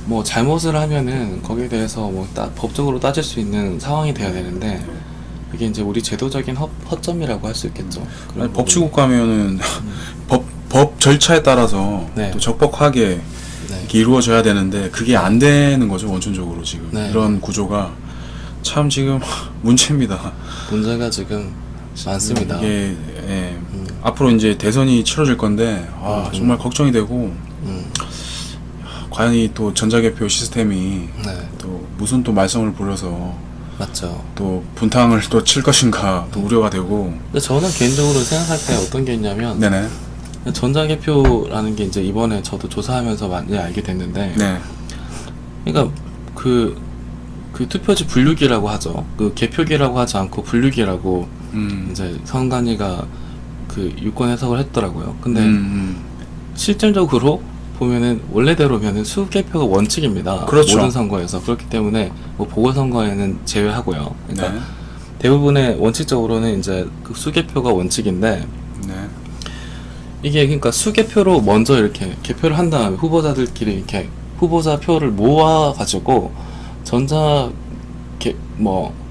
뭐 잘못을 하면은 거기에 대해서 뭐 법적으로 따질 수 있는 상황이 돼야 되는데 그게 이제 우리 제도적인 허점이라고 할 수 있겠죠. 그런 아니, 법치국 가면은 법 절차에 따라서 네. 또 적법하게 네. 이렇게 이루어져야 되는데 그게 안 되는 거죠, 원천적으로 지금. 네. 이런 구조가 참 지금 문제입니다. 문제가 지금 많습니다. 이게 예, 앞으로 이제 대선이 치러질 건데 정말 걱정이 되고 과연 이 또 전자개표 시스템이 네, 또 무슨 또 말썽을 부려서 맞죠. 또 분탕을 또 칠 것인가 또 우려가 되고. 근데 저는 개인적으로 생각할 때 어떤 게 있냐면 네네. 전자개표라는 게 이제 이번에 저도 조사하면서 많이 알게 됐는데 네. 그러니까 그 투표지 분류기라고 하죠. 그 개표기라고 하지 않고 분류기라고 이제 선관위가 그 유권 해석을 했더라고요. 근데 실질적으로 보면은 원래대로면은 수개표가 원칙입니다. 그렇죠. 모든 선거에서. 그렇기 때문에 뭐 보궐선거에는 제외하고요. 그러니까 네. 대부분의 원칙적으로는 이제 그 수개표가 원칙인데 네. 이게 그러니까 수개표로 먼저 이렇게 개표를 한 다음에 후보자들끼리 이렇게 후보자 표를 모아 가지고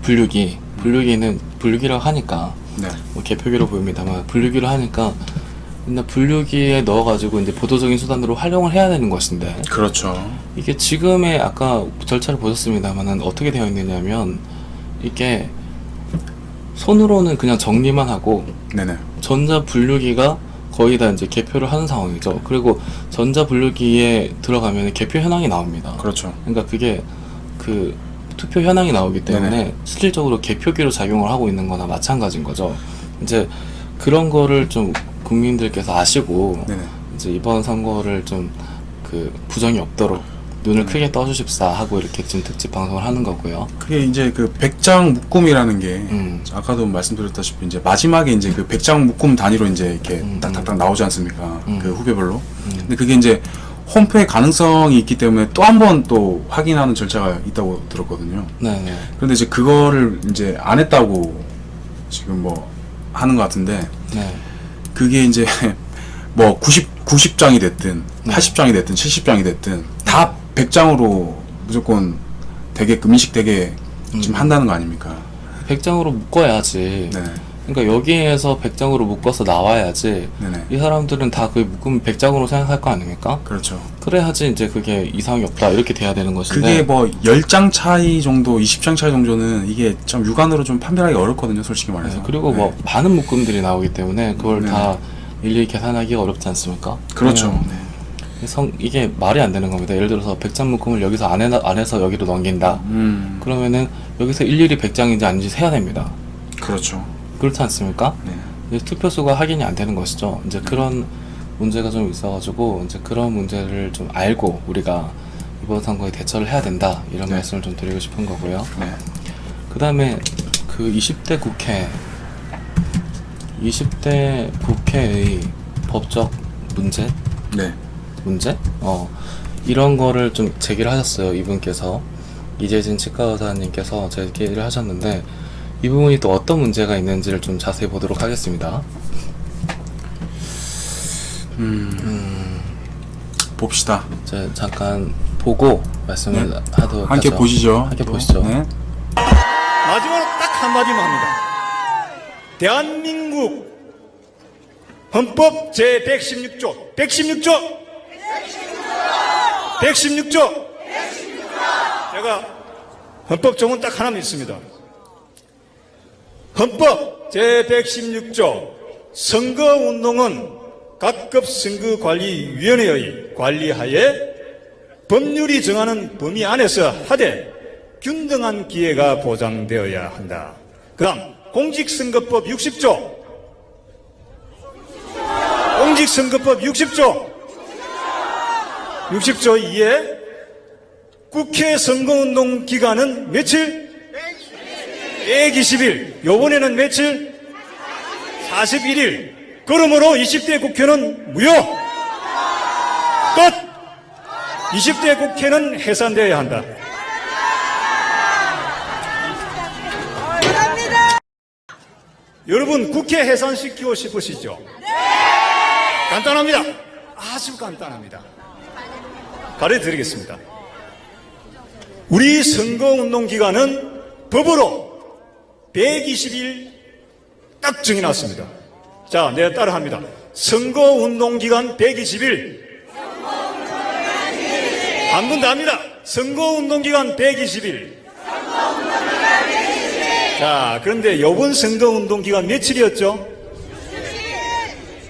분류기는 분류기라고 하니까 네. 뭐 개표기로 보입니다만 분류기로 하니까 근데 분류기에 넣어가지고 이제 보도적인 수단으로 활용을 해야 되는 것인데 그렇죠. 이게 지금의 아까 절차를 보셨습니다만은 어떻게 되어 있느냐면 이게 손으로는 그냥 정리만 하고 네네. 전자 분류기가 거의 다 이제 개표를 하는 상황이죠. 그리고 전자 분류기에 들어가면 개표 현황이 나옵니다. 그렇죠. 그러니까 그게 그 투표 현황이 나오기 때문에 네네. 실질적으로 개표기로 작용을 하고 있는 거나 마찬가지인 거죠. 이제 그런 거를 좀 국민들께서 아시고 네네. 이제 이번 선거를 좀 그 부정이 없도록 눈을 크게 떠주십사 하고 이렇게 지금 특집 방송을 하는 거고요. 그게 이제 그 100장 묶음이라는 게 아까도 말씀드렸다시피 이제 마지막에 이제 그 100장 묶음 단위로 이제 이렇게 딱딱딱 나오지 않습니까? 그 후배별로. 근데 그게 이제 홈표의 가능성이 있기 때문에 또 한 번 또 확인하는 절차가 있다고 들었거든요. 네네. 그런데 이제 그거를 이제 안 했다고 지금 뭐 하는 것 같은데 네. 그게 이제 뭐 90장이 됐든 80장이 됐든 70장이 됐든 다 100장으로 무조건 되게끔 인식되게 지금 한다는 거 아닙니까? 100장으로 묶어야지. 네. 그러니까 여기에서 100장으로 묶어서 나와야지 네네. 이 사람들은 다 그 묶음 100장으로 생각할 거 아닙니까? 그렇죠. 그래야지 이제 그게 이상이 없다 이렇게 돼야 되는 것인데 그게 뭐 10장 차이 정도, 20장 차이 정도는 이게 참 육안으로 좀 판별하기 어렵거든요, 솔직히 말해서. 네, 그리고 뭐 네. 많은 묶음들이 나오기 때문에 그걸 네. 다 일일이 계산하기 어렵지 않습니까? 그렇죠. 그러면 이게 말이 안 되는 겁니다. 예를 들어서 100장 묶음을 여기서 안에서 여기로 넘긴다. 그러면은 여기서 일일이 100장인지 아닌지 세야 됩니다. 그렇죠. 그렇지 않습니까? 네. 이제 투표수가 확인이 안 되는 것이죠. 이제 그런 문제가 좀 있어가지고 이제 그런 문제를 좀 알고 우리가 이번 선거에 대처를 해야 된다 이런 네. 말씀을 좀 드리고 싶은 거고요. 네. 그 다음에 그 20대 국회의 법적 문제? 네. 이런 거를 좀 제기를 하셨어요. 이분께서 이재진 치과의사님께서 제기를 하셨는데 이 부분이 또 어떤 문제가 있는지를 좀 자세히 보도록 하겠습니다. 봅시다. 이제 잠깐 보고 말씀을 네. 하도록 함께 하죠. 보시죠. 함께 또. 보시죠. 네. 마지막으로 딱 한마디만 합니다. 대한민국 헌법 제116조 116조 제가 헌법 조문 딱 하나만 있습니다. 헌법 제116조 선거운동은 각급 선거관리위원회의 관리하에 법률이 정하는 범위 안에서 하되 균등한 기회가 보장되어야 한다. 그 다음 공직선거법 60조 60조 2에 국회 선거운동 기간은 며칠? 120일. 요번에는 며칠? 41일. 그러므로 20대 국회는 무효. 끝. 20대 국회는 해산되어야 한다. 여러분 국회 해산시키고 싶으시죠? 간단합니다. 아주 간단합니다. 가르쳐드리겠습니다. 우리 선거운동 기간은 법으로 120일 딱 정해놨습니다. 자, 내가 따라합니다. 선거운동 기간 120일. 한 번 더 합니다. 선거운동 기간 120일. 자, 그런데 이번 선거운동 기간 며칠이었죠?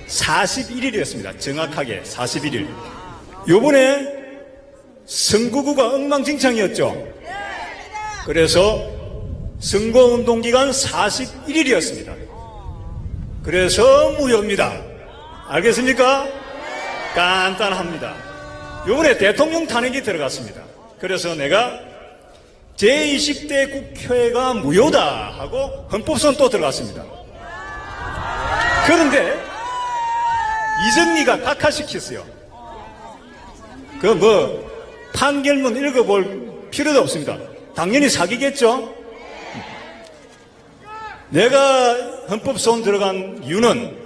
41일이었습니다. 정확하게 41일. 요번에 선거구가 엉망진창이었죠? 그래서 선거운동 기간 41일이었습니다. 그래서 무효입니다. 알겠습니까? 간단합니다. 요번에 대통령 탄핵이 들어갔습니다. 그래서 내가 제20대 국회가 무효다 하고 헌법소원 또 들어갔습니다. 그런데 이정미가 각하시켰어요. 판결문 읽어볼 필요도 없습니다. 당연히 사기겠죠? 내가 헌법소원 들어간 이유는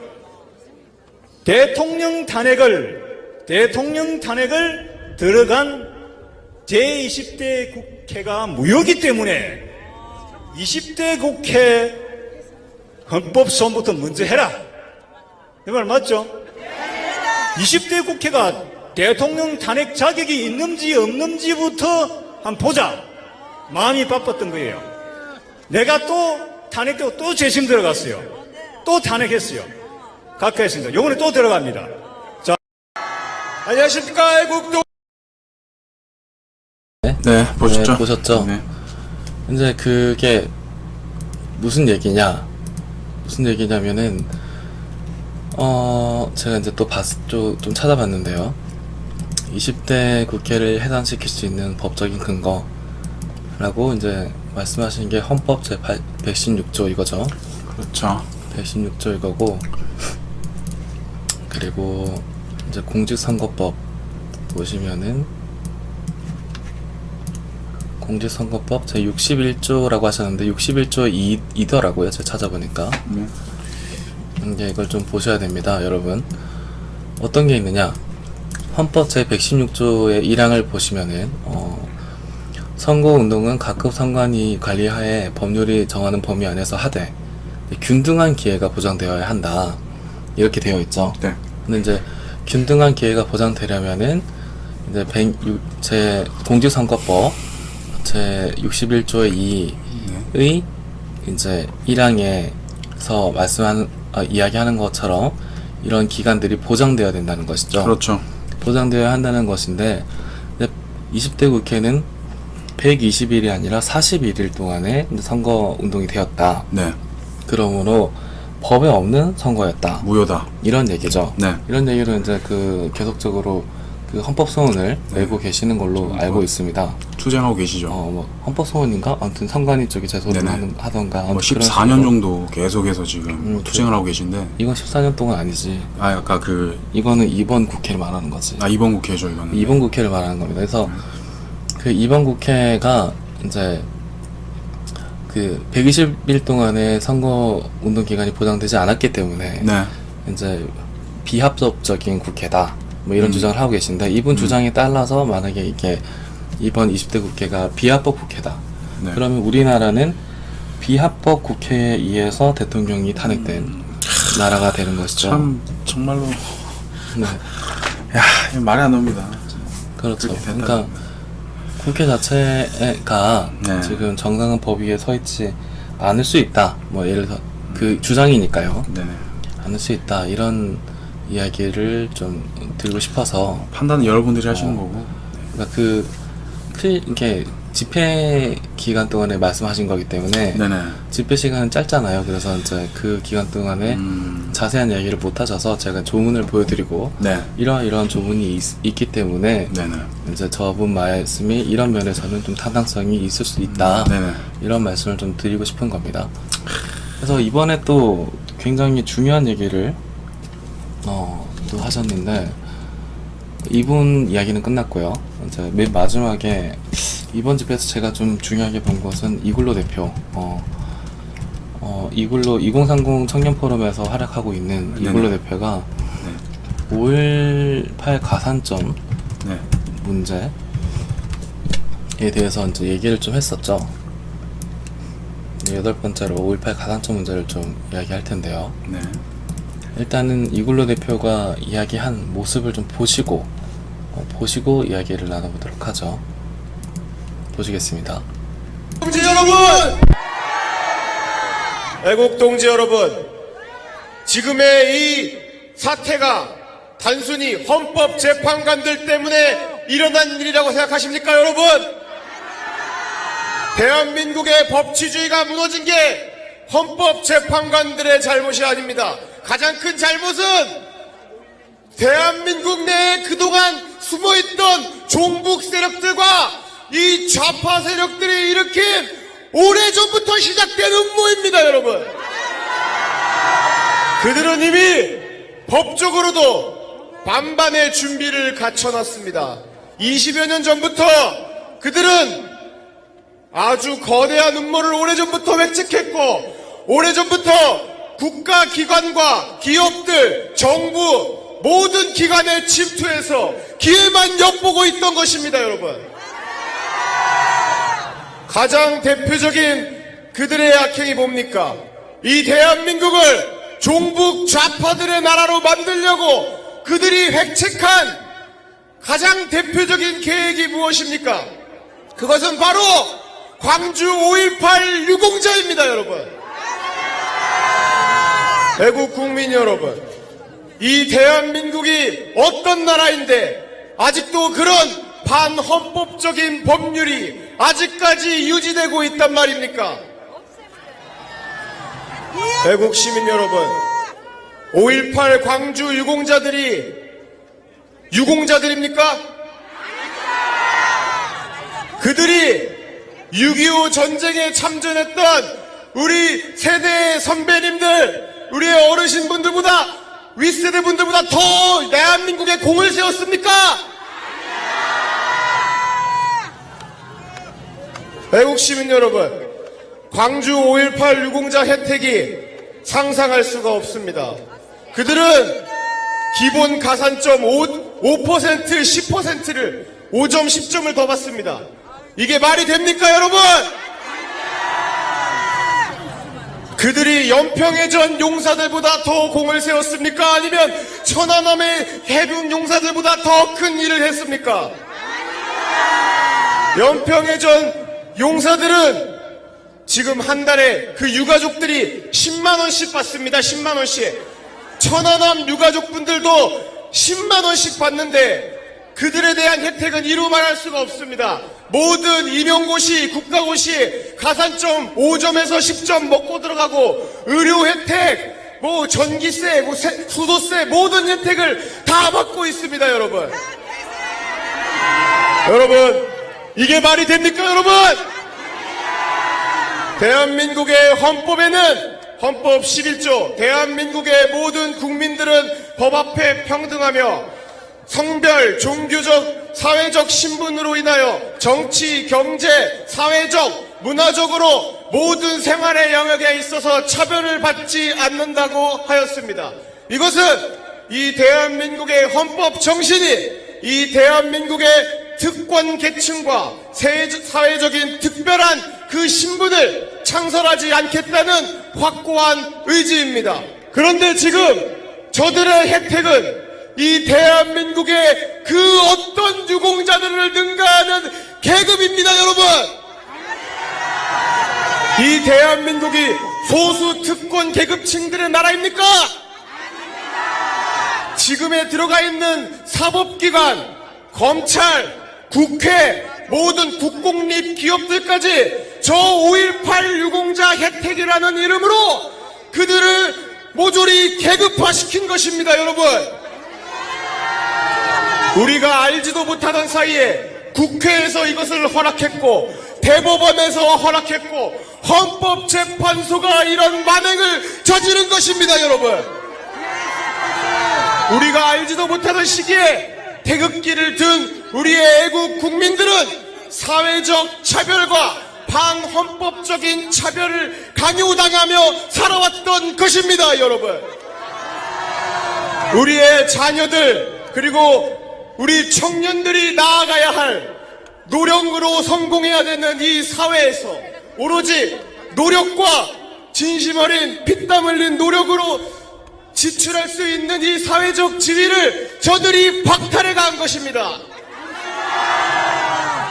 대통령 탄핵을 들어간 제20대 국회가 무효기 때문에 20대 국회 헌법소원부터 먼저 해라. 이 말 맞죠? 20대 국회가 대통령 탄핵 자격이 있는지 없는지부터 한번 보자. 마음이 바빴던 거예요. 내가 또 탄핵되고 또 재심 들어갔어요. 또 탄핵했어요. 각하 했습니다. 요번에 또 들어갑니다. 자, 안녕하십니까. 애국동. 네, 보셨죠? 네, 보셨죠? 네. 이제 그게 무슨 얘기냐면은 제가 이제 또 좀 찾아봤는데요. 20대 국회를 해산시킬 수 있는 법적인 근거라고 이제 말씀하신 게 헌법 제 116조 이거죠. 그렇죠. 116조 이거고, 그리고 이제 공직선거법 보시면은 공직선거법 제 61조라고 하셨는데 61조 2더라고요. 제가 찾아보니까. 네. 이제 이걸 좀 보셔야 됩니다, 여러분. 어떤 게 있느냐? 헌법 제 116조의 1항을 보시면은 선거운동은 각급 선관위 관리하에 법률이 정하는 범위 안에서 하되 균등한 기회가 보장되어야 한다. 이렇게 되어 있죠. 네. 근데 이제 균등한 기회가 보장되려면은 이제 제 공직선거법 제 61조의 2의 이제 1항에서 이야기하는 것처럼 이런 기간들이 보장되어야 된다는 것이죠. 그렇죠. 보장되어야 한다는 것인데 20대 국회는 120일이 아니라 41일 동안에 선거 운동이 되었다. 네. 그러므로 법에 없는 선거였다. 무효다. 이런 얘기죠. 네. 이런 얘기를 이제 계속적으로 헌법 소원을 내고 계시는 걸로 알고 있습니다. 투쟁하고 계시죠. 뭐 헌법 소원인가? 아무튼 선관위 쪽이 제소를 하던가. 뭐 아무튼 14년 정도 계속해서 지금 투쟁을 하고 계신데. 이건 14년 동안 아니지. 아까 이거는 이번 국회를 말하는 거지. 이번 국회죠, 이거는. 이번 국회를 말하는 겁니다. 그래서 그 이번 국회가 이제 그 120일 동안의 선거 운동 기간이 보장되지 않았기 때문에 네. 이제 비합법적인 국회다. 뭐 이런 주장을 하고 계신데 이분 주장에 따라서 만약에 이게 이번 20대 국회가 비합법 국회다. 네. 그러면 우리나라는 비합법 국회에 의해서 대통령이 탄핵된 나라가 되는 것이죠. 참 정말로 네. 이거 말이 안 나옵니다. 그렇죠. 그렇게 된다. 그러니까 국회 자체가 네. 지금 정당한 법 위에 서 있지 않을 수 있다. 뭐 예를 들어 그 주장이니까요. 네네. 않을 수 있다. 이런 이야기를 좀 드리고 싶어서. 판단은 여러분들이 하시는 거고. 그러니까 이게 집회 기간 동안에 말씀하신 거기 때문에 네네. 집회 시간은 짧잖아요. 그래서 이제 그 기간 동안에 자세한 이야기를 못 하셔서 제가 조문을 보여드리고 네. 이러한 조문이 있기 때문에 네네. 이제 저분 말씀이 이런 면에서는 좀 타당성이 있을 수 있다. 네네. 이런 말씀을 좀 드리고 싶은 겁니다. 그래서 이번에 또 굉장히 중요한 얘기를 또 하셨는데 이분 이야기는 끝났고요. 이제 맨 마지막에 이번 집회에서 제가 좀 중요하게 본 것은 이글로 대표 이글로 2030 청년 포럼에서 활약하고 있는 이글로 네네. 대표가 네. 5.18 가산점 네. 문제에 대해서 이제 얘기를 좀 했었죠. 8번째로 5.18 가산점 문제를 좀 이야기할 텐데요. 네. 일단은 이글로 대표가 이야기한 모습을 좀 보시고 이야기를 나눠보도록 하죠. 보시겠습니다. 동지 여러분! 애국 동지 여러분, 지금의 이 사태가 단순히 헌법재판관들 때문에 일어난 일이라고 생각하십니까, 여러분? 대한민국의 법치주의가 무너진 게 헌법재판관들의 잘못이 아닙니다. 가장 큰 잘못은 대한민국 내에 그동안 숨어있던 종북 세력들과 이 좌파 세력들이 일으킨 오래전부터 시작된 음모입니다, 여러분. 그들은 이미 법적으로도 반반의 준비를 갖춰놨습니다. 20여 년 전부터 그들은 아주 거대한 음모를 오래전부터획책했고 오래전부터 국가기관과 기업들, 정부 모든 기관에 침투해서 기회만 엿보고 있던 것입니다, 여러분. 가장 대표적인 그들의 악행이 뭡니까? 이 대한민국을 종북 좌파들의 나라로 만들려고 그들이 획책한 가장 대표적인 계획이 무엇입니까? 그것은 바로 광주 5.18 유공자입니다, 여러분. 애국 국민 여러분, 이 대한민국이 어떤 나라인데 아직도 그런 반헌법적인 법률이 아직까지 유지되고 있단 말입니까? 애국 시민 여러분, 5.18 광주 유공자들이 유공자들입니까? 그들이 6.25 전쟁에 참전했던 우리 세대의 선배님들, 우리의 어르신분들보다 윗세대 분들보다 더 대한민국에 공을 세웠습니까? 애국 시민 여러분, 광주 5.18 유공자 혜택이 상상할 수가 없습니다. 그들은 기본 가산점 5%, 10%를 5점, 10점을 더 받습니다. 이게 말이 됩니까, 여러분? 그들이 연평해전 용사들보다 더 공을 세웠습니까? 아니면 천안함의 해군 용사들보다 더 큰 일을 했습니까? 연평해전 용사들은 지금 한 달에 그 유가족들이 10만원씩 받습니다. 10만원씩. 천안함 유가족분들도 10만원씩 받는데 그들에 대한 혜택은 이루 말할 수가 없습니다. 모든 임용고시, 국가고시 가산점 5점에서 10점 먹고 들어가고 의료 혜택, 뭐 전기세, 뭐 수도세 모든 혜택을 다 받고 있습니다, 여러분. 여러분, 이게 말이 됩니까, 여러분? 대한민국의 헌법에는 헌법 11조 대한민국의 모든 국민들은 법 앞에 평등하며 성별, 종교적, 사회적 신분으로 인하여 정치, 경제, 사회적, 문화적으로 모든 생활의 영역에 있어서 차별을 받지 않는다고 하였습니다. 이것은 이 대한민국의 헌법 정신이 이 대한민국의 특권 계층과 사회적인 특별한 그 신분을 창설하지 않겠다는 확고한 의지입니다. 그런데 지금 저들의 혜택은 이 대한민국의 그 어떤 유공자들을 능가하는 계급입니다, 여러분. 이 대한민국이 소수 특권 계급층들의 나라입니까? 지금에 들어가 있는 사법기관, 검찰, 국회, 모든 국공립 기업들까지 저 5.18 유공자 혜택이라는 이름으로 그들을 모조리 계급화시킨 것입니다, 여러분. 우리가 알지도 못하던 사이에 국회에서 이것을 허락했고 대법원에서 허락했고 헌법재판소가 이런 만행을 저지른 것입니다, 여러분. 우리가 알지도 못하던 시기에 태극기를 든 우리의 애국 국민들은 사회적 차별과 반헌법적인 차별을 강요당하며 살아왔던 것입니다, 여러분. 우리의 자녀들 그리고 우리 청년들이 나아가야 할 노력으로 성공해야 되는 이 사회에서 오로지 노력과 진심 어린 피땀 흘린 노력으로 지출할 수 있는 이 사회적 지위를 저들이 박탈해 간 것입니다.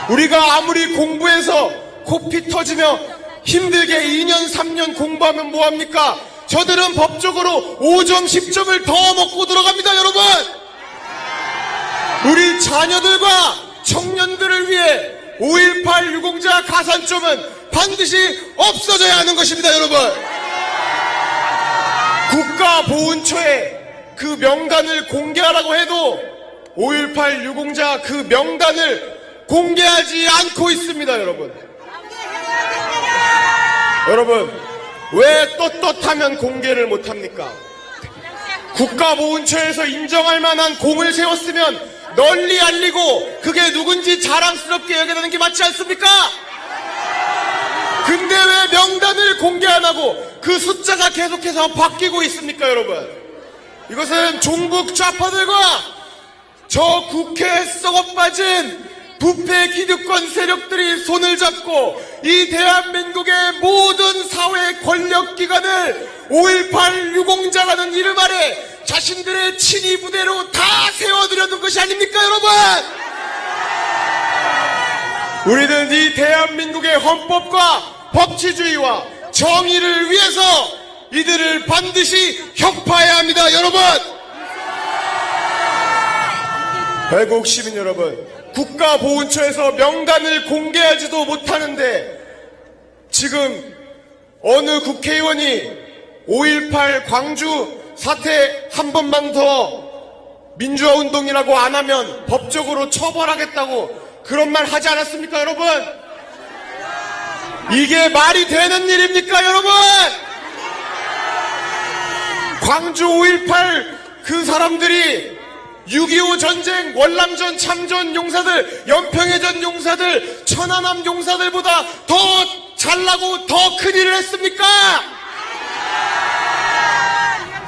우리가 아무리 공부해서 코피 터지며 힘들게 2년 3년 공부하면 뭐합니까? 저들은 법적으로 5점 10점을 더 먹고 들어갑니다, 여러분. 우리 자녀들과 청년들을 위해 5.18 유공자 가산점은 반드시 없어져야 하는 것입니다, 여러분. 국가보훈처에 그 명단을 공개하라고 해도 5.18 유공자 그 명단을 공개하지 않고 있습니다, 여러분. 여러분, 왜 떳떳하면 공개를 못합니까? 국가보훈처에서 인정할 만한 공을 세웠으면 널리 알리고 그게 누군지 자랑스럽게 여겨야 되는 게 맞지 않습니까? 근데 왜 명단을 공개 안 하고 그 숫자가 계속해서 바뀌고 있습니까, 여러분? 이것은 종북 좌파들과 저 국회에 썩어빠진 부패 기득권 세력들이 손을 잡고 이 대한민국의 모든 사회 권력기관을 5.18 유공자라는 이름 아래 자신들의 친위 부대로 다 세워두려는 것이 아닙니까, 여러분? 우리는 이 대한민국의 헌법과 법치주의와 정의를 위해서 이들을 반드시 혁파해야 합니다, 여러분! 외국 시민 여러분, 국가보훈처에서 명단을 공개하지도 못하는데 지금 어느 국회의원이 5.18 광주 사태 한 번만 더 민주화 운동이라고 안 하면 법적으로 처벌하겠다고 그런 말 하지 않았습니까, 여러분? 이게 말이 되는 일입니까, 여러분? 광주 5.18 그 사람들이 6.25 전쟁, 월남전 참전 용사들, 연평해전 용사들, 천안함 용사들보다 더 잘나고 더 큰 일을 했습니까?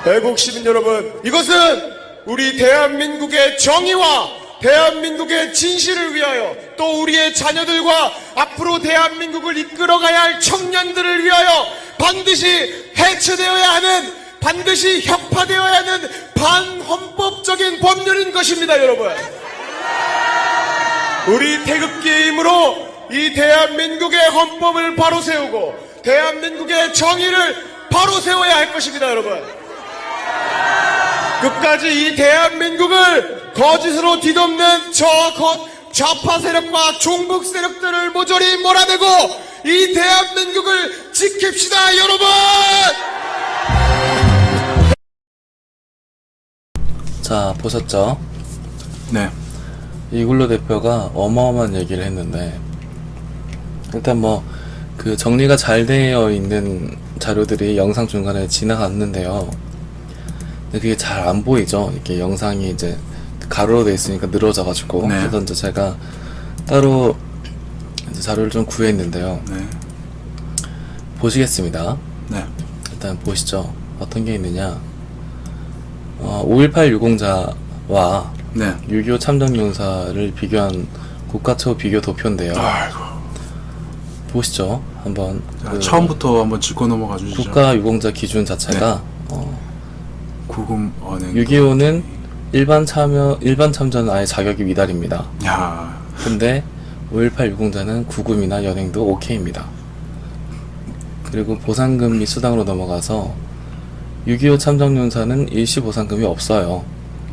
애국 시민 여러분, 이것은 우리 대한민국의 정의와 대한민국의 진실을 위하여 또 우리의 자녀들과 앞으로 대한민국을 이끌어가야 할 청년들을 위하여 반드시 해체되어야 하는, 반드시 혁파되어야 하는 반헌법적인 법률인 것입니다, 여러분. 우리 태극기의 힘으로 이 대한민국의 헌법을 바로 세우고 대한민국의 정의를 바로 세워야 할 것입니다, 여러분. 끝까지 이 대한민국을 거짓으로 뒤덮는 좌파 세력과 종북 세력들을 모조리 몰아내고 이 대한민국을 지킵시다, 여러분! 자, 보셨죠? 네. 이글루 대표가 어마어마한 얘기를 했는데, 일단 뭐 그 정리가 잘 되어 있는 자료들이 영상 중간에 지나갔는데요. 근데 그게 잘 안 보이죠? 이렇게 영상이 이제 가로로 돼 있으니까 늘어져가지고. 네. 그래서 이제 제가 따로 이제 자료를 좀 구했는데요. 네. 보시겠습니다. 네. 일단 보시죠. 어떤 게 있느냐. 5.18 유공자와 네. 6.25 참전용사를 비교한 국가 최후 비교 도표인데요. 아이고. 보시죠. 한번. 자, 처음부터 한번 짚고 넘어가 주시죠. 국가 유공자 기준 자체가 구금 언행. 6.25는 일반 참전은 아예 자격이 위달입니다. 야. 근데 5.18 유공자는 구금이나 연행도 오케이입니다. 그리고 보상금 및 수당으로 넘어가서 6.25 참전용사는 일시 보상금이 없어요.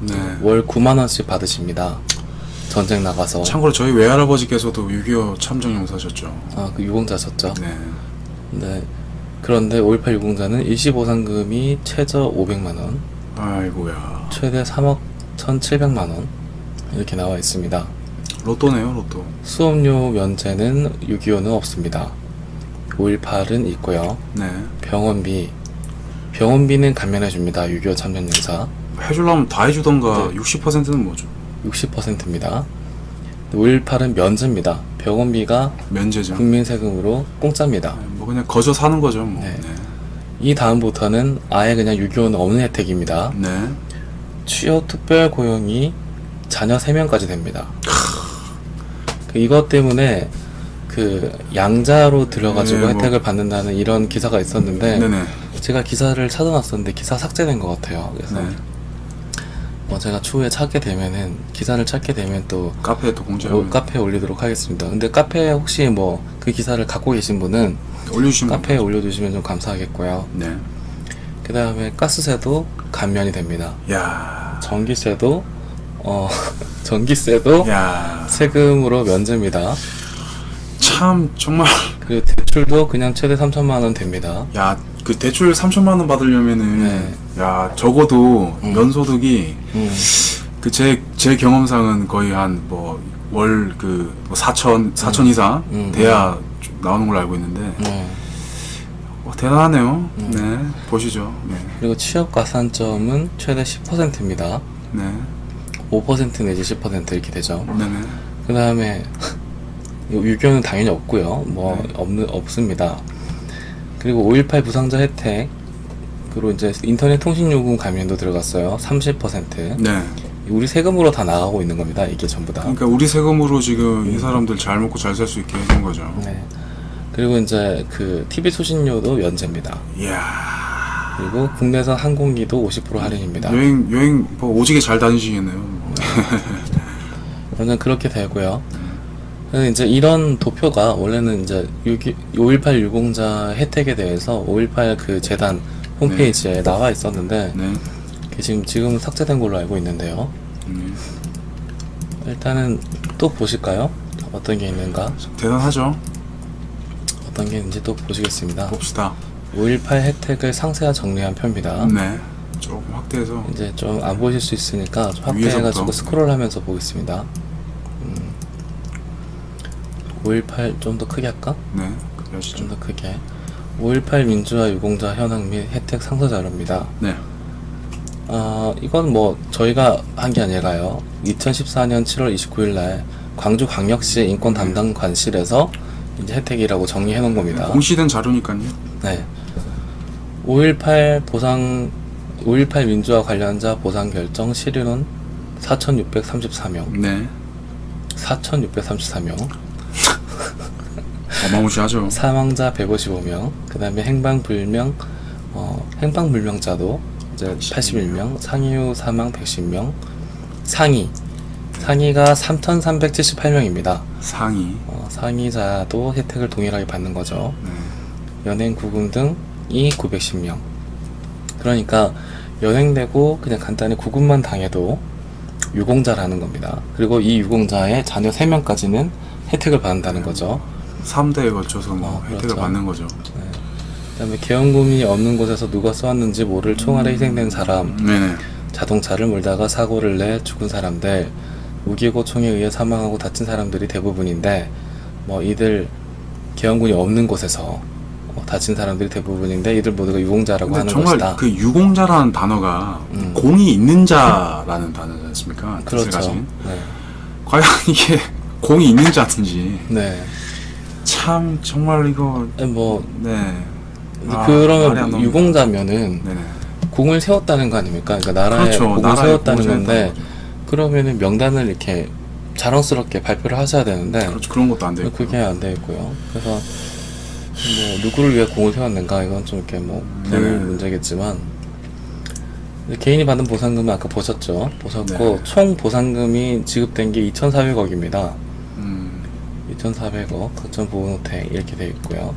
네. 월 9만원씩 받으십니다. 전쟁 나가서. 참고로 저희 외할아버지께서도 6.25 참전 용사셨죠. 아, 그 유공자셨죠? 네. 네. 그런데 5.18 유공자는 일시 보상금이 최저 500만원, 아이고야. 최대 3억 1,700만원 이렇게 나와 있습니다. 로또네요, 로또. 수업료 면제는 6.25는 없습니다. 5.18은 있고요. 네. 병원비는 감면해줍니다. 6.25 참전용사 해주려면 다 해주던가. 네. 60%는 뭐죠? 60%입니다. 5.18은 면제입니다. 병원비가 면제죠. 국민 세금으로 공짜입니다. 뭐 그냥 거저 사는 거죠, 뭐. 네. 네. 이 다음부터는 아예 그냥 6.25는 없는 혜택입니다. 네. 취업 특별 고용이 자녀 3명까지 됩니다. 이것 때문에 그 양자로 들어가지고 네, 뭐. 혜택을 받는다는 이런 기사가 있었는데 네네. 제가 기사를 찾아놨었는데 기사 삭제된 것 같아요. 그래서 네. 뭐 제가 추후에 기사를 찾게 되면 또 카페에 또 공지하면 카페에 올리도록 하겠습니다. 근데 카페에 혹시 뭐 그 기사를 갖고 계신 분은 올려주시면 카페에 올려주시면 좀 감사하겠고요. 네. 그 다음에 가스세도 감면이 됩니다. 야. 전기세도 전기세도 야. 세금으로 면제입니다. 참 정말. 그리고 대출도 그냥 최대 3천만 원 됩니다. 야, 그 대출 3천만 원 받으려면은 네. 야, 적어도 연소득이 그 제 경험상은 거의 한 뭐 월 그 4천 이상 돼야 좀 나오는 걸로 알고 있는데 대단하네요. 네. 보시죠. 네. 그리고 취업 가산점은 최대 10%입니다. 네. 5% 내지 10% 이렇게 되죠. 네네. 그 다음에 유교는 당연히 없고요. 뭐 없습니다. 그리고 5.18 부상자 혜택으로 이제 인터넷 통신요금 감면도 들어갔어요. 30%. 네. 우리 세금으로 다 나가고 있는 겁니다. 이게 전부 다. 그러니까 우리 세금으로 지금 이 사람들 잘 먹고 잘 살 수 있게 해준 거죠. 네. 그리고 이제 그 TV 수신료도 면제입니다. 이야. 그리고 국내선 항공기도 50% 할인입니다. 여행 뭐 오지게 잘 다니시겠네요. 저는 그렇게 되고요. 그래서 이제 이런 도표가 원래는 이제 5.18 유공자 혜택에 대해서 5.18 그 재단 홈페이지에 나와 있었는데 네. 그게 지금 삭제된 걸로 알고 있는데요. 일단은 또 보실까요? 어떤 게 있는가? 대단하죠. 어떤 게 있는지 또 보시겠습니다. 봅시다. 5.18 혜택을 상세하 정리한 표입니다. 네. 조금 확대해서. 이제 좀 안 보실 수 있으니까 좀 위에서부터. 확대해가지고 스크롤하면서 보겠습니다. 5.18 좀 더 크게 할까? 네. 그렇게 하시죠. 좀 더 크게. 5.18 민주화 유공자 현황 및 혜택 상세 자료입니다. 네. 이건 뭐 저희가 한 게 아니라요. 2014년 7월 29일 날 광주광역시 인권 담당 관실에서 이제 혜택이라고 정리해 놓은 겁니다. 공시된 자료니까요. 네. 5.18 민주화 관련자 보상 결정 실인원 4,634명. 네. 4,634명. 어마무시하죠. 사망자 155명. 그 다음에 행방불명자도 이제 81명. 상이후 사망 110명. 상이가 3,378명입니다. 상위. 상이자도 혜택을 동일하게 받는 거죠. 네. 연행 구금 등이 910명. 그러니까 연행되고 그냥 간단히 구금만 당해도 유공자라는 겁니다. 그리고 이 유공자의 자녀 3명까지는 혜택을 받는다는 거죠. 3대에 걸쳐서 뭐 혜택을 그렇죠. 받는 거죠. 그 다음에 계엄군이 없는 곳에서 누가 쏘았는지 모를 총알에 희생된 사람, 네네. 자동차를 몰다가 사고를 내 죽은 사람들, 무기고 총에 의해 사망하고 다친 사람들이 대부분인데, 뭐 이들 계엄군이 없는 곳에서 다친 사람들이 대부분인데 이들 모두가 유공자라고 근데 하는 정말 것이다. 그 유공자라는 단어가 공이 있는 자라는 단어지 않습니까? 뜻을 그렇죠. 가진. 네. 과연 이게 공이 있는 자인지 네. 참 정말 이거 뭐 네. 말이 안 그러면 나옵니다. 유공자면은 네네. 공을 세웠다는 거 아닙니까? 그러니까 나라에 그렇죠. 공을 나라에 세웠다는 공을 건데 세웠다는 거죠. 그러면은 명단을 이렇게 자랑스럽게 발표를 하셔야 되는데 그렇죠. 그런 것도 안 되고. 그게 안 돼 있고요. 그래서 뭐 누구를 위해 공을 세웠는가 이건 좀 이렇게 뭐 별 네네. 문제겠지만 개인이 받은 보상금은 아까 보셨고 네. 총 보상금이 지급된 게 2,400억입니다. 2,400억 각종 보호노태 이렇게 돼 있고요.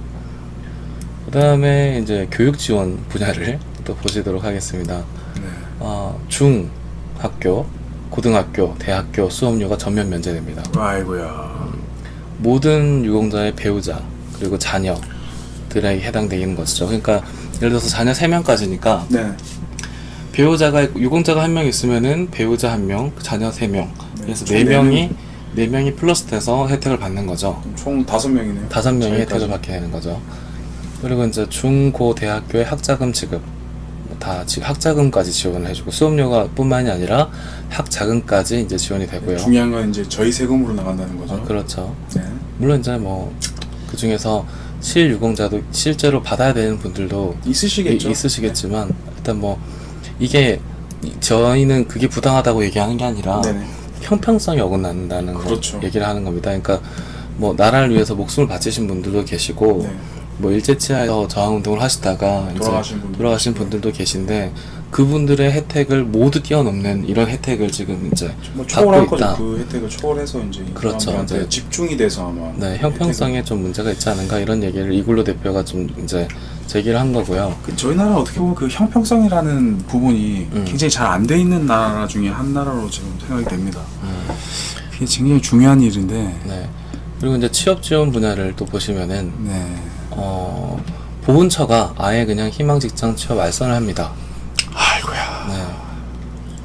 그 다음에 이제 교육 지원 분야를 또 보시도록 하겠습니다. 네. 중학교, 고등학교, 대학교 수업료가 전면 면제됩니다. 아이고야. 모든 유공자의 배우자 그리고 자녀들에게 해당되는 것이죠. 그러니까 예를 들어서 자녀 3명까지니까 네. 유공자가 1명 있으면은 배우자 1명, 자녀 3명. 그래서 총 4명이 플러스 돼서 혜택을 받는 거죠. 총 5명이네요. 5명이 혜택을 받게 되는 거죠. 그리고 이제 중, 고, 대학교의 학자금 지급 다 학자금까지 지원을 해주고 수업료가 뿐만이 아니라 학자금까지 이제 지원이 되고요. 중요한 건 이제 저희 세금으로 나간다는 거죠. 그렇죠. 네. 물론 이제 뭐 그 중에서 실유공자도 실제로 받아야 되는 분들도 있으시겠죠. 있으시겠지만 일단 뭐 이게 저희는 그게 부당하다고 얘기하는 게 아니라 네네. 형평성이 어긋난다는 그렇죠. 얘기를 하는 겁니다. 그러니까 뭐 나라를 위해서 목숨을 바치신 분들도 계시고 네. 뭐 일제치하에서 저항운동을 하시다가 이제 돌아가신 분들도 계신데 그분들의 혜택을 모두 뛰어넘는 이런 혜택을 지금 이제 뭐 초월한 받고 거죠. 있다. 그 혜택을 초월해서 이제 그렇죠. 사람들한테 네. 집중이 돼서 아마 네, 형평성에 좀 문제가 있지 않은가 이런 얘기를 이글루 대표가 좀 이제 제기를 한 거고요. 저희 나라 어떻게 보면 그 형평성이라는 부분이 굉장히 잘 안 돼 있는 나라 중에 한 나라로 지금 생각이 됩니다. 그게 굉장히 중요한 일인데. 네. 그리고 이제 취업 지원 분야를 또 보시면은 네. 보훈처가 아예 그냥 희망 직장 취업 알선을 합니다. 아이고야. 네.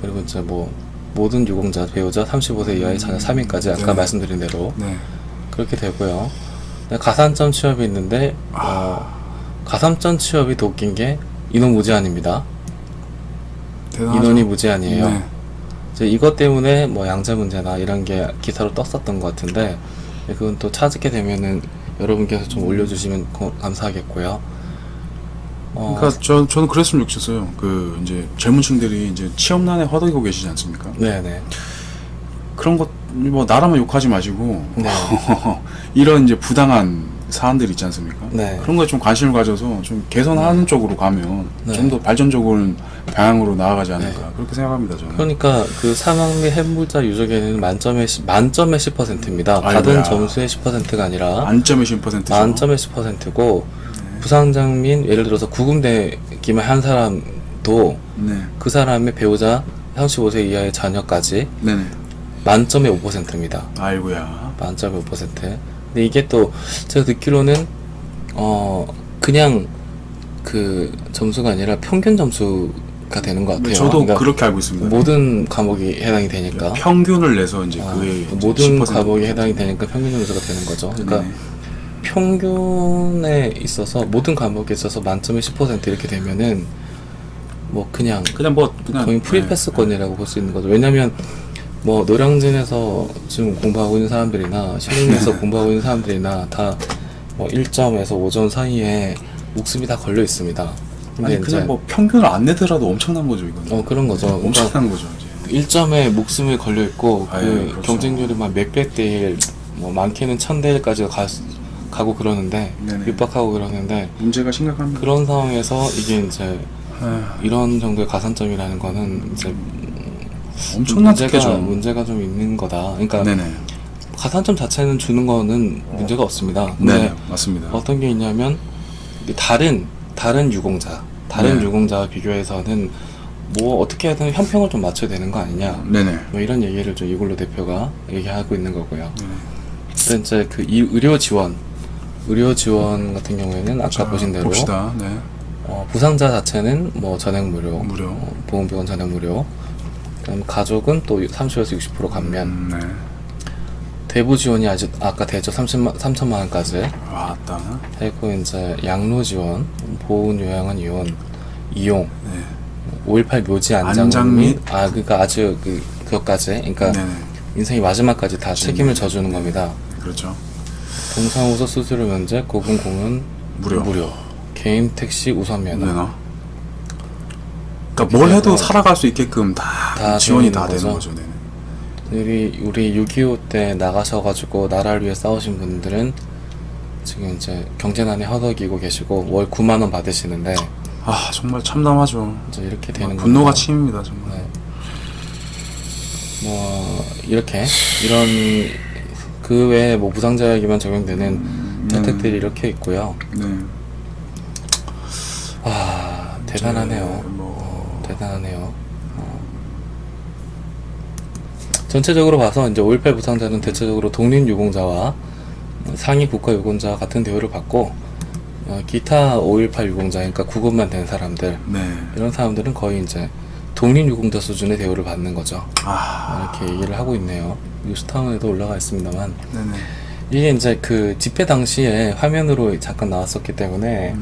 그리고 이제 뭐 모든 유공자, 배우자 35세 이하의 자녀 3인까지 아까 네. 말씀드린 대로 네. 그렇게 되고요. 가산점 취업이 있는데 가산점 취업이 더 웃긴 게 인원 무제한입니다. 대단하죠. 인원이 무제한이에요. 네. 이제 이것 때문에 뭐 양자 문제나 이런 게 기사로 떴었던 것 같은데 그건 또 찾게 되면은 여러분께서 좀 올려주시면 감사하겠고요. 그러니까 저는 그랬으면 좋겠어요. 그 이제 젊은층들이 이제 취업난에 허덕이고 계시지 않습니까? 네네. 그런 것 뭐 나라만 욕하지 마시고 네. 이런 이제 부당한 사안들 있지 않습니까? 네. 그런 거에 좀 관심을 가져서 좀 개선하는 쪽으로 가면 네. 좀 더 발전적인 방향으로 나아가지 않을까 그렇게 생각합니다. 저는. 그러니까 그 사망 및 핵물자 유족에는 만점의 10%입니다. 받은 아이고야. 점수의 10%가 아니라 만점의 10%죠. 만점의 10%고 부상장 및 예를 들어서 구금되기만 한 사람도 네, 그 사람의 배우자 35세 이하의 자녀까지 네네. 만점의 5%입니다. 아이고야. 만점의 5%. 근데 이게 또 제가 듣기로는 그냥 그 점수가 아니라 평균 점수가 되는 것 같아요. 저도 그러니까 그렇게 알고 있습니다. 모든 과목이 해당이 되니까. 평균을 내서 이제 그게 이제 모든 10% 과목이 해당이 되니까 평균 점수가 되는 거죠. 그러니까 네네. 평균에 있어서 모든 과목에 있어서 만점에 10% 이렇게 되면은 뭐 그냥 그냥 거의 프리패스권이라고 볼 수 있는 거죠. 왜냐면 뭐 노량진에서 지금 공부하고 있는 사람들이나 신림에서 공부하고 있는 사람들이나 다 뭐 1점에서 5점 사이에 목숨이 다 걸려 있습니다. 근데 아니 그냥 뭐 평균을 안 내더라도 엄청난 거죠 이건. 그런 거죠. 그러니까 엄청난 거죠 이제. 1점에 목숨이 걸려 있고 그 아유, 그렇죠. 경쟁률이 막 몇백 대 1, 뭐 많게는 1000대 1까지 가고 그러는데 네네. 육박하고 그러는데 문제가 심각합니다. 그런 상황에서 이게 이제 아휴, 이런 정도의 가산점이라는 거는 이제 엄청난 특혜죠. 문제가 좀 있는 거다. 그러니까 네네. 가산점 자체는 주는 거는 문제가 없습니다. 근데 네, 맞습니다. 어떤 게 있냐면 다른 유공자, 다른 네. 유공자와 비교해서는 뭐 어떻게 하든 현평을 좀 맞춰야 되는 거 아니냐. 네네. 뭐 이런 얘기를 좀 이걸로 대표가 얘기하고 있는 거고요. 네. 그래서 이제 그 이 의료 지원 같은 경우에는 아까 보신 대로 봅시다. 네. 부상자 자체는 뭐 전액 무료, 무료. 보험비용 전액 무료. 그럼 가족은 또 30에서 60% 감면. 네. 대부 지원이 아직 아까 대죠 3천만 원까지 왔다. 되고 이제 양로 지원, 보훈 요양원 이용, 네. 5.18 묘지 안장 안장 및 및 그러니까 아주 그것까지 그러니까 네네. 인생의 마지막까지 다 책임을 져주는 겁니다. 그렇죠. 동사무소 수수료 면제, 고분공은 무료. 개인 택시 우선 면허. 면허. 그러니까 뭘 해도 살아갈 수 있게끔 다 지원이 다 되는 거죠. 네. 우리 6.25 때 나가셔가지고 나라를 위해 싸우신 분들은 지금 이제 경제난에 허덕이고 계시고 월 9만 원 받으시는데 아 정말 참담하죠. 이제 이렇게 되는 분노가 겁니다. 치입니다 정말. 네. 뭐 이렇게 이런 그 외에 뭐 무상자격에만 적용되는 혜택들이 이렇게 있고요. 네. 대단하네요. 뭐 대단하네요. 전체적으로 봐서 이제 5.18 부상자는 대체적으로 독립유공자와 상위 국가유공자와 같은 대우를 받고 기타 5.18 유공자, 그러니까 구급만 된 사람들 네. 이런 사람들은 거의 이제 독립유공자 수준의 대우를 받는 거죠. 아. 이렇게 얘기를 하고 있네요. 뉴스타운에도 올라가 있습니다만 네네. 이게 이제 그 집회 당시에 화면으로 잠깐 나왔었기 때문에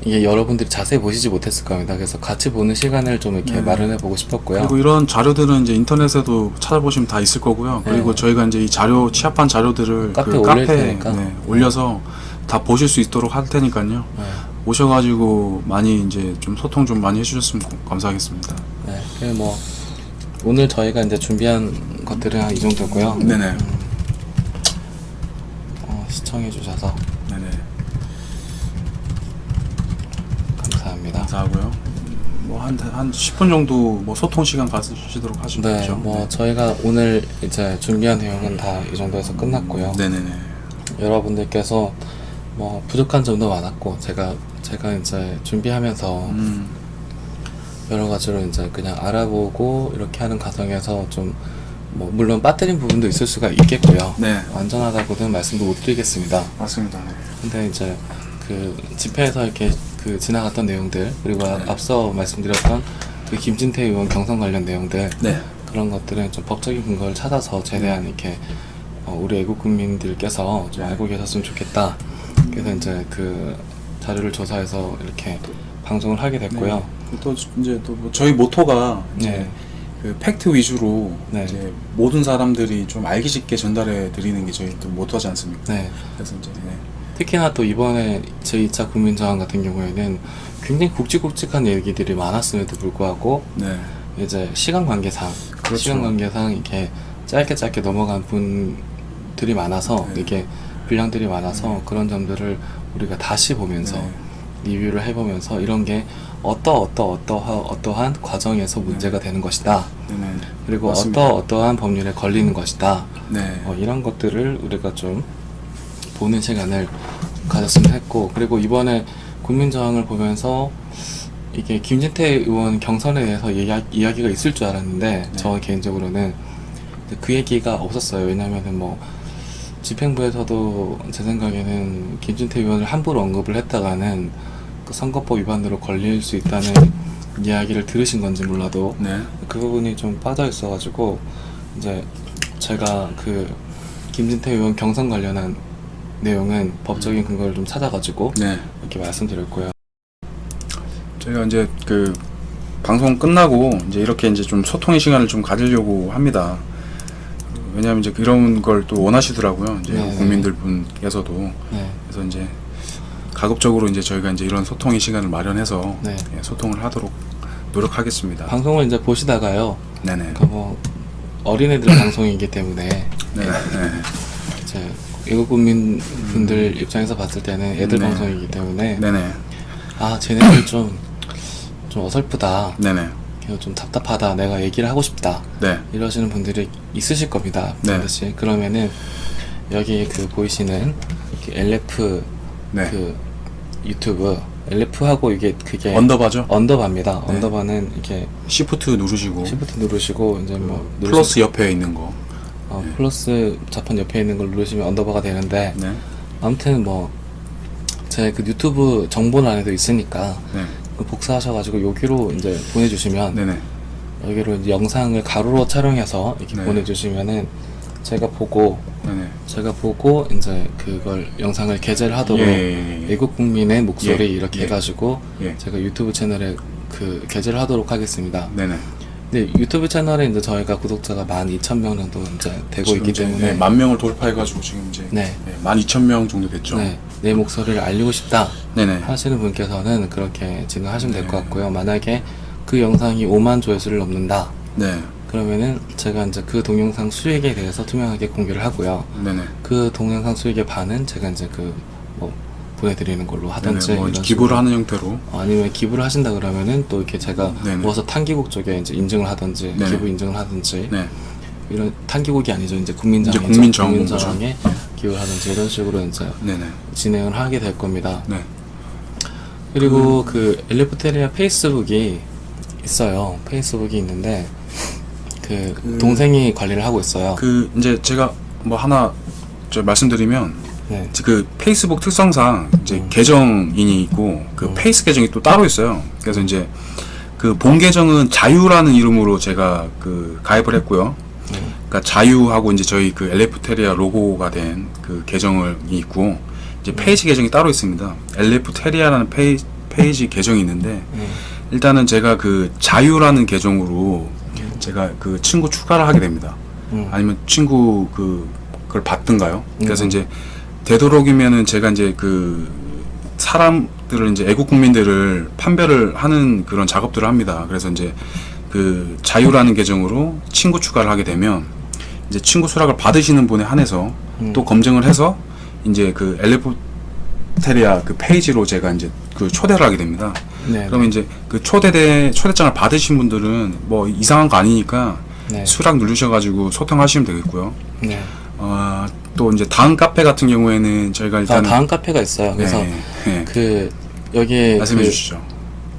이게 여러분들이 자세히 보시지 못했을 겁니다. 그래서 같이 보는 시간을 좀 이렇게 마련해 보고 싶었고요. 그리고 이런 자료들은 이제 인터넷에도 찾아보시면 다 있을 거고요. 그리고 네. 저희가 이제 이 자료 취합한 자료들을 카페에 그 올릴 카페에 테니까. 올려서 다 보실 수 있도록 할 테니까요. 네. 오셔가지고 많이 이제 좀 소통 좀 많이 해주셨으면 감사하겠습니다. 네, 그리고 뭐 오늘 저희가 이제 준비한 것들은 한 이 정도고요. 네네. 시청해 주셔서 네네. 감사합니다. 감사하고요. 뭐 한 10분 정도 뭐 소통 시간 가지시도록 하시면 네, 되죠. 뭐 저희가 오늘 이제 준비한 내용은 다 이 정도에서 끝났고요. 네네네. 여러분들께서 뭐 부족한 점도 많았고 제가 이제 준비하면서 여러 가지로 이제 그냥 알아보고 이렇게 하는 과정에서 좀 뭐 물론 빠뜨린 부분도 있을 수가 있겠고요. 네. 완전하다고는 말씀도 못 드리겠습니다. 맞습니다. 네. 근데 이제 그 집회에서 이렇게 그 지나갔던 내용들 그리고 네. 앞서 말씀드렸던 그 김진태 의원 경선 관련 내용들 네. 그런 것들은 좀 법적인 근거를 찾아서 최대한 이렇게 우리 애국 국민들께서 좀 알고 계셨으면 좋겠다. 그래서 이제 그 자료를 조사해서 이렇게 방송을 하게 됐고요. 네. 또 이제 또뭐 저희 모토가 이제 네. 그 팩트 위주로 네. 이제 모든 사람들이 좀 알기 쉽게 전달해 드리는 게 저희 또 모토지 않습니까? 네. 그래서 이제 특히나 또 이번에 제2차 국민정원 같은 경우에는 굉장히 굵직굵직한 얘기들이 많았음에도 불구하고 네. 이제 시간 관계상 이렇게 짧게 넘어간 분들이 많아서 네. 이게 분량들이 많아서 그런 점들을 우리가 다시 보면서 네. 리뷰를 해보면서 이런 게 어떠한 과정에서 문제가 되는 것이다. 네네. 그리고 맞습니다. 어떠한 법률에 걸리는 것이다. 네. 이런 것들을 우리가 좀 보는 시간을 가졌으면 했고, 그리고 이번에 국민저항을 보면서 이게 김진태 의원 경선에 대해서 이야기가 있을 줄 알았는데 저 개인적으로는 그 얘기가 없었어요. 왜냐면은 뭐 집행부에서도 제 생각에는 김진태 의원을 함부로 언급을 했다가는 그 선거법 위반으로 걸릴 수 있다는 이야기를 들으신 건지 몰라도 네. 그 부분이 좀 빠져 있어가지고 이제 제가 그 김진태 의원 경선 관련한 내용은 법적인 근거를 좀 찾아가지고 네. 이렇게 말씀드렸고요. 저희가 이제 그 방송 끝나고 이제 이렇게 이제 좀 소통의 시간을 좀 가지려고 합니다. 왜냐하면 이제 그런 걸 또 원하시더라고요. 이제 네. 국민들 분께서도. 네. 그래서 이제 가급적으로 이제 저희가 이제 이런 소통의 시간을 마련해서 네. 예, 소통을 하도록 노력하겠습니다. 방송을 이제 보시다가요. 네네. 그러니까 뭐 어린애들 방송이기 때문에 네. 네. 이제 외국 국민분들 입장에서 봤을 때는 애들 네. 방송이기 때문에 네네. 아 쟤네들 좀 어설프다. 네네. 그리고 좀 답답하다. 내가 얘기를 하고 싶다. 네. 이러시는 분들이 있으실 겁니다. 네. 반드시. 그러면은 여기 그 보이시는 이렇게 LF 네. 그 유튜브 LF하고 이게 그게 언더바죠? 언더바입니다. 네. 언더바는 이렇게 시프트 누르시고 시프트 누르시고 이제 뭐 플러스 옆에 있는 거. 플러스 자판 옆에 있는 걸 누르시면 언더바가 되는데 네. 아무튼 뭐 제 그 유튜브 정보란에도 있으니까 네. 그 복사하셔가지고 여기로 이제 보내주시면 네네. 여기로 이제 영상을 가로로 촬영해서 이렇게 네. 보내주시면은 제가 보고 이제 그걸 영상을 게재를 하도록 예. 외국 국민의 목소리 예. 이렇게 예. 해가지고 예. 제가 유튜브 채널에 그 게재를 하도록 하겠습니다. 네네. 근데 유튜브 채널에 이제 저희가 구독자가 12,000명 정도 이제 되고 지금 있기 이제, 때문에 네, 10,000명을 돌파해가지고 지금 이제 네. 12,000명 정도 됐죠. 네, 내 목소리를 알리고 싶다 네네. 하시는 분께서는 그렇게 진행하시면 될 것 네. 같고요. 만약에 그 영상이 5만 조회수를 넘는다. 네. 그러면은 제가 이제 그 동영상 수익에 대해서 투명하게 공개를 하고요. 네네. 그 동영상 수익의 반은 제가 이제 그 뭐 보내드리는 걸로 하든지 네네. 뭐 이런 기부를 식으로. 하는 형태로. 아니면 기부를 하신다 그러면은 또 이렇게 제가 네네. 모아서 탄기국 쪽에 이제 인증을 하든지 네네. 기부 인증을 하든지 네. 이런 탄기국이 아니죠. 이제 국민정에 이제 국민정원 국민정에 기부를 하든지 이런 식으로 이제 네네. 진행을 하게 될 겁니다. 네. 그리고 그 엘리프테리아 페이스북이 있어요. 페이스북이 있는데 그 동생이 관리를 하고 있어요. 그 이제 제가 뭐 하나 말씀드리면 네. 그 페이스북 특성상 이제 계정인이 있고 그 페이스 계정이 또 따로 있어요. 그래서 이제 그 본 계정은 자유라는 이름으로 제가 그 가입을 했고요. 그러니까 자유하고 이제 저희 그 엘리프테리아 로고가 된 그 계정이 있고 이제 페이지 계정이 따로 있습니다. 엘리프테리아라는 페이지 계정이 있는데 일단은 제가 그 자유라는 계정으로 제가 그 친구 추가를 하게 됩니다. 아니면 친구 그걸 받든가요. 그래서 이제 되도록이면은 제가 이제 그 사람들을 이제 애국 국민들을 판별을 하는 그런 작업들을 합니다. 그래서 이제 그 자유라는 계정으로 친구 추가를 하게 되면 이제 친구 수락을 받으시는 분에 한해서 또 검증을 해서 이제 그 엘리프테리아 그 페이지로 제가 이제 그 초대를 하게 됩니다. 네. 그러면 이제 그 초대장을 받으신 분들은 뭐 이상한 거 아니니까 네. 수락 누르셔가지고 소통하시면 되겠고요. 네. 또 이제 다음 카페 같은 경우에는 저희가 일단 다음 카페가 있어요. 그래서 네. 그 여기에 말씀해 그 주시죠.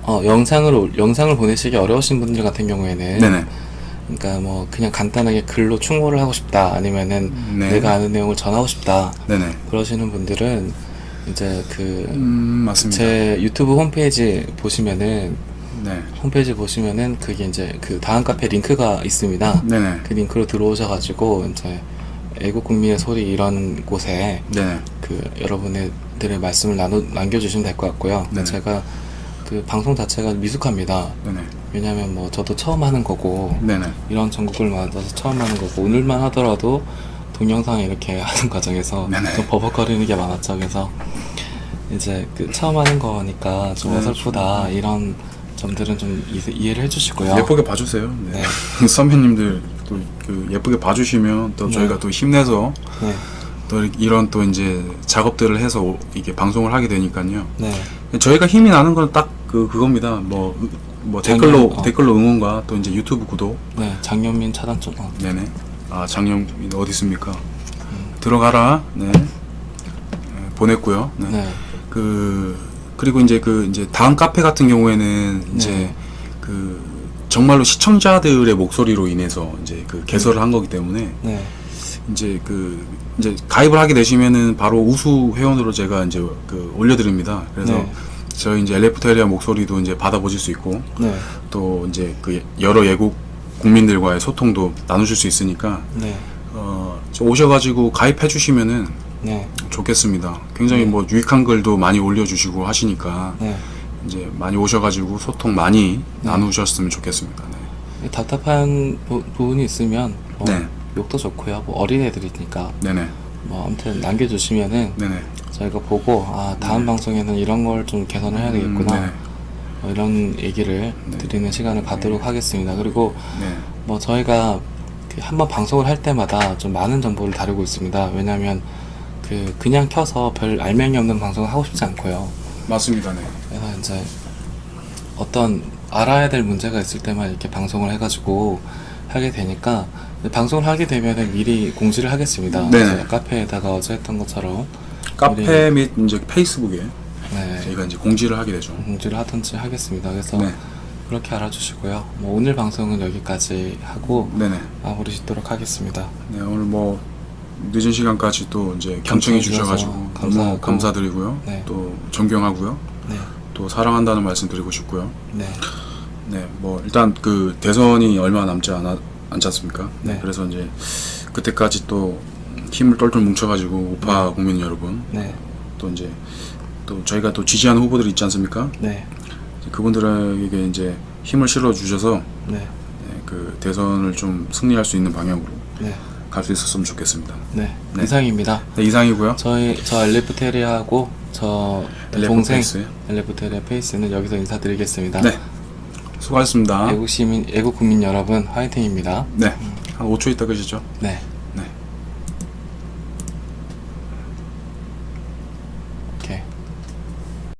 영상을 보내시기 어려우신 분들 같은 경우에는 네네. 그러니까 뭐 그냥 간단하게 글로 충고를 하고 싶다 아니면은 네. 내가 아는 내용을 전하고 싶다 네네. 그러시는 분들은 이제 그 맞습니다. 제 유튜브 홈페이지 보시면은 네. 그게 이제 그 다음 카페 링크가 있습니다. 네네. 그 링크로 들어오셔가지고 이제 애국 국민의 소리 이런 곳에 네네. 그 여러분들의 말씀을 남겨주시면 될 것 같고요. 네네. 제가 그 방송 자체가 미숙합니다. 네네. 왜냐면 뭐 저도 처음 하는 거고 네네. 이런 전국을 만나서 처음 하는 거고 오늘만 하더라도 동영상 이렇게 하는 과정에서 네네. 좀 버벅거리는 게 많았죠. 그래서 이제 그 처음 하는 거니까 좀 네, 어설프다 이런 점들은 좀 이해를 해주시고요. 예쁘게 봐주세요. 네. 네. 선배님들 또 그 예쁘게 봐주시면 또 네. 저희가 또 힘내서 네, 또 이런 또 이제 작업들을 해서 이게 방송을 하게 되니까요. 네, 저희가 힘이 나는 건 딱 그겁니다. 뭐 작년, 댓글로 응원과 또 이제 유튜브 구독. 네. 장현민 차단 좀. 네네. 아 장영 어디 있습니까? 들어가라. 네. 보냈고요. 네. 네, 그리고 이제 이제 다음 카페 같은 경우에는 이제 네. 정말로 시청자들의 목소리로 인해서 이제 개설을 한 거기 때문에 네, 이제 이제 가입을 하게 되시면은 바로 우수 회원으로 제가 이제 올려드립니다. 그래서 네. 저희 이제 엘레프테리아 목소리도 이제 받아보실 수 있고 네, 또 이제 여러 외국 국민들과의 소통도 나누실 수 있으니까 네, 오셔가지고 가입해 주시면은 네, 좋겠습니다. 굉장히 네. 뭐 유익한 글도 많이 올려주시고 하시니까 네. 이제 많이 오셔가지고 소통 많이 나누셨으면 좋겠습니다. 네. 답답한 부분이 있으면 뭐 네. 욕도 좋고요. 뭐 어린애들이니까 네네. 뭐 아무튼 남겨주시면은 네네. 저희가 보고 다음 방송에는 이런 걸 좀 개선을 해야 되겠구나. 네네. 이런 얘기를 드리는 시간을 갖도록 하겠습니다. 그리고 네. 뭐 저희가 한번 방송을 할 때마다 좀 많은 정보를 다루고 있습니다. 왜냐하면 그냥 켜서 별 알맹이 없는 방송을 하고 싶지 않고요. 맞습니다. 네. 그래서 이제 어떤 알아야 될 문제가 있을 때만 이렇게 방송을 해가지고 하게 되니까 방송을 하게 되면 미리 공지를 하겠습니다. 네네. 그래서 카페에다가 어제 했던 것처럼 카페 및 이제 페이스북에 네, 저희가 이제 공지를 하게 되죠. 공지를 하든지 하겠습니다. 그래서 네. 그렇게 알아주시고요. 뭐 오늘 방송은 여기까지 하고 네네. 마무리 짓도록 하겠습니다. 네, 오늘 뭐 늦은 시간까지 또 이제 경청해 주셔가지고 너무 감사하고. 감사드리고요. 네. 또 존경하고요. 네, 또 사랑한다는 말씀 드리고 싶고요. 네, 네, 뭐 일단 대선이 얼마 남지 않지 않습니까? 네. 그래서 이제 그때까지 또 힘을 똘똘 뭉쳐가지고 우파 국민 여러분, 네, 또 이제 또 저희가 또 지지하는 후보들이 있지 않습니까? 네, 그분들에게 이제 힘을 실어 주셔서 네, 대선을 좀 승리할 수 있는 방향으로 네, 갈 수 있었으면 좋겠습니다. 네. 네. 이상입니다. 네, 이상이고요. 저 엘레프테리아하고 저 동생 페이스. 엘레프테리아 페이스는 여기서 인사드리겠습니다. 네, 수고하셨습니다. 애국 국민 여러분 화이팅입니다. 네, 한 5초 있다 끄시죠. 네.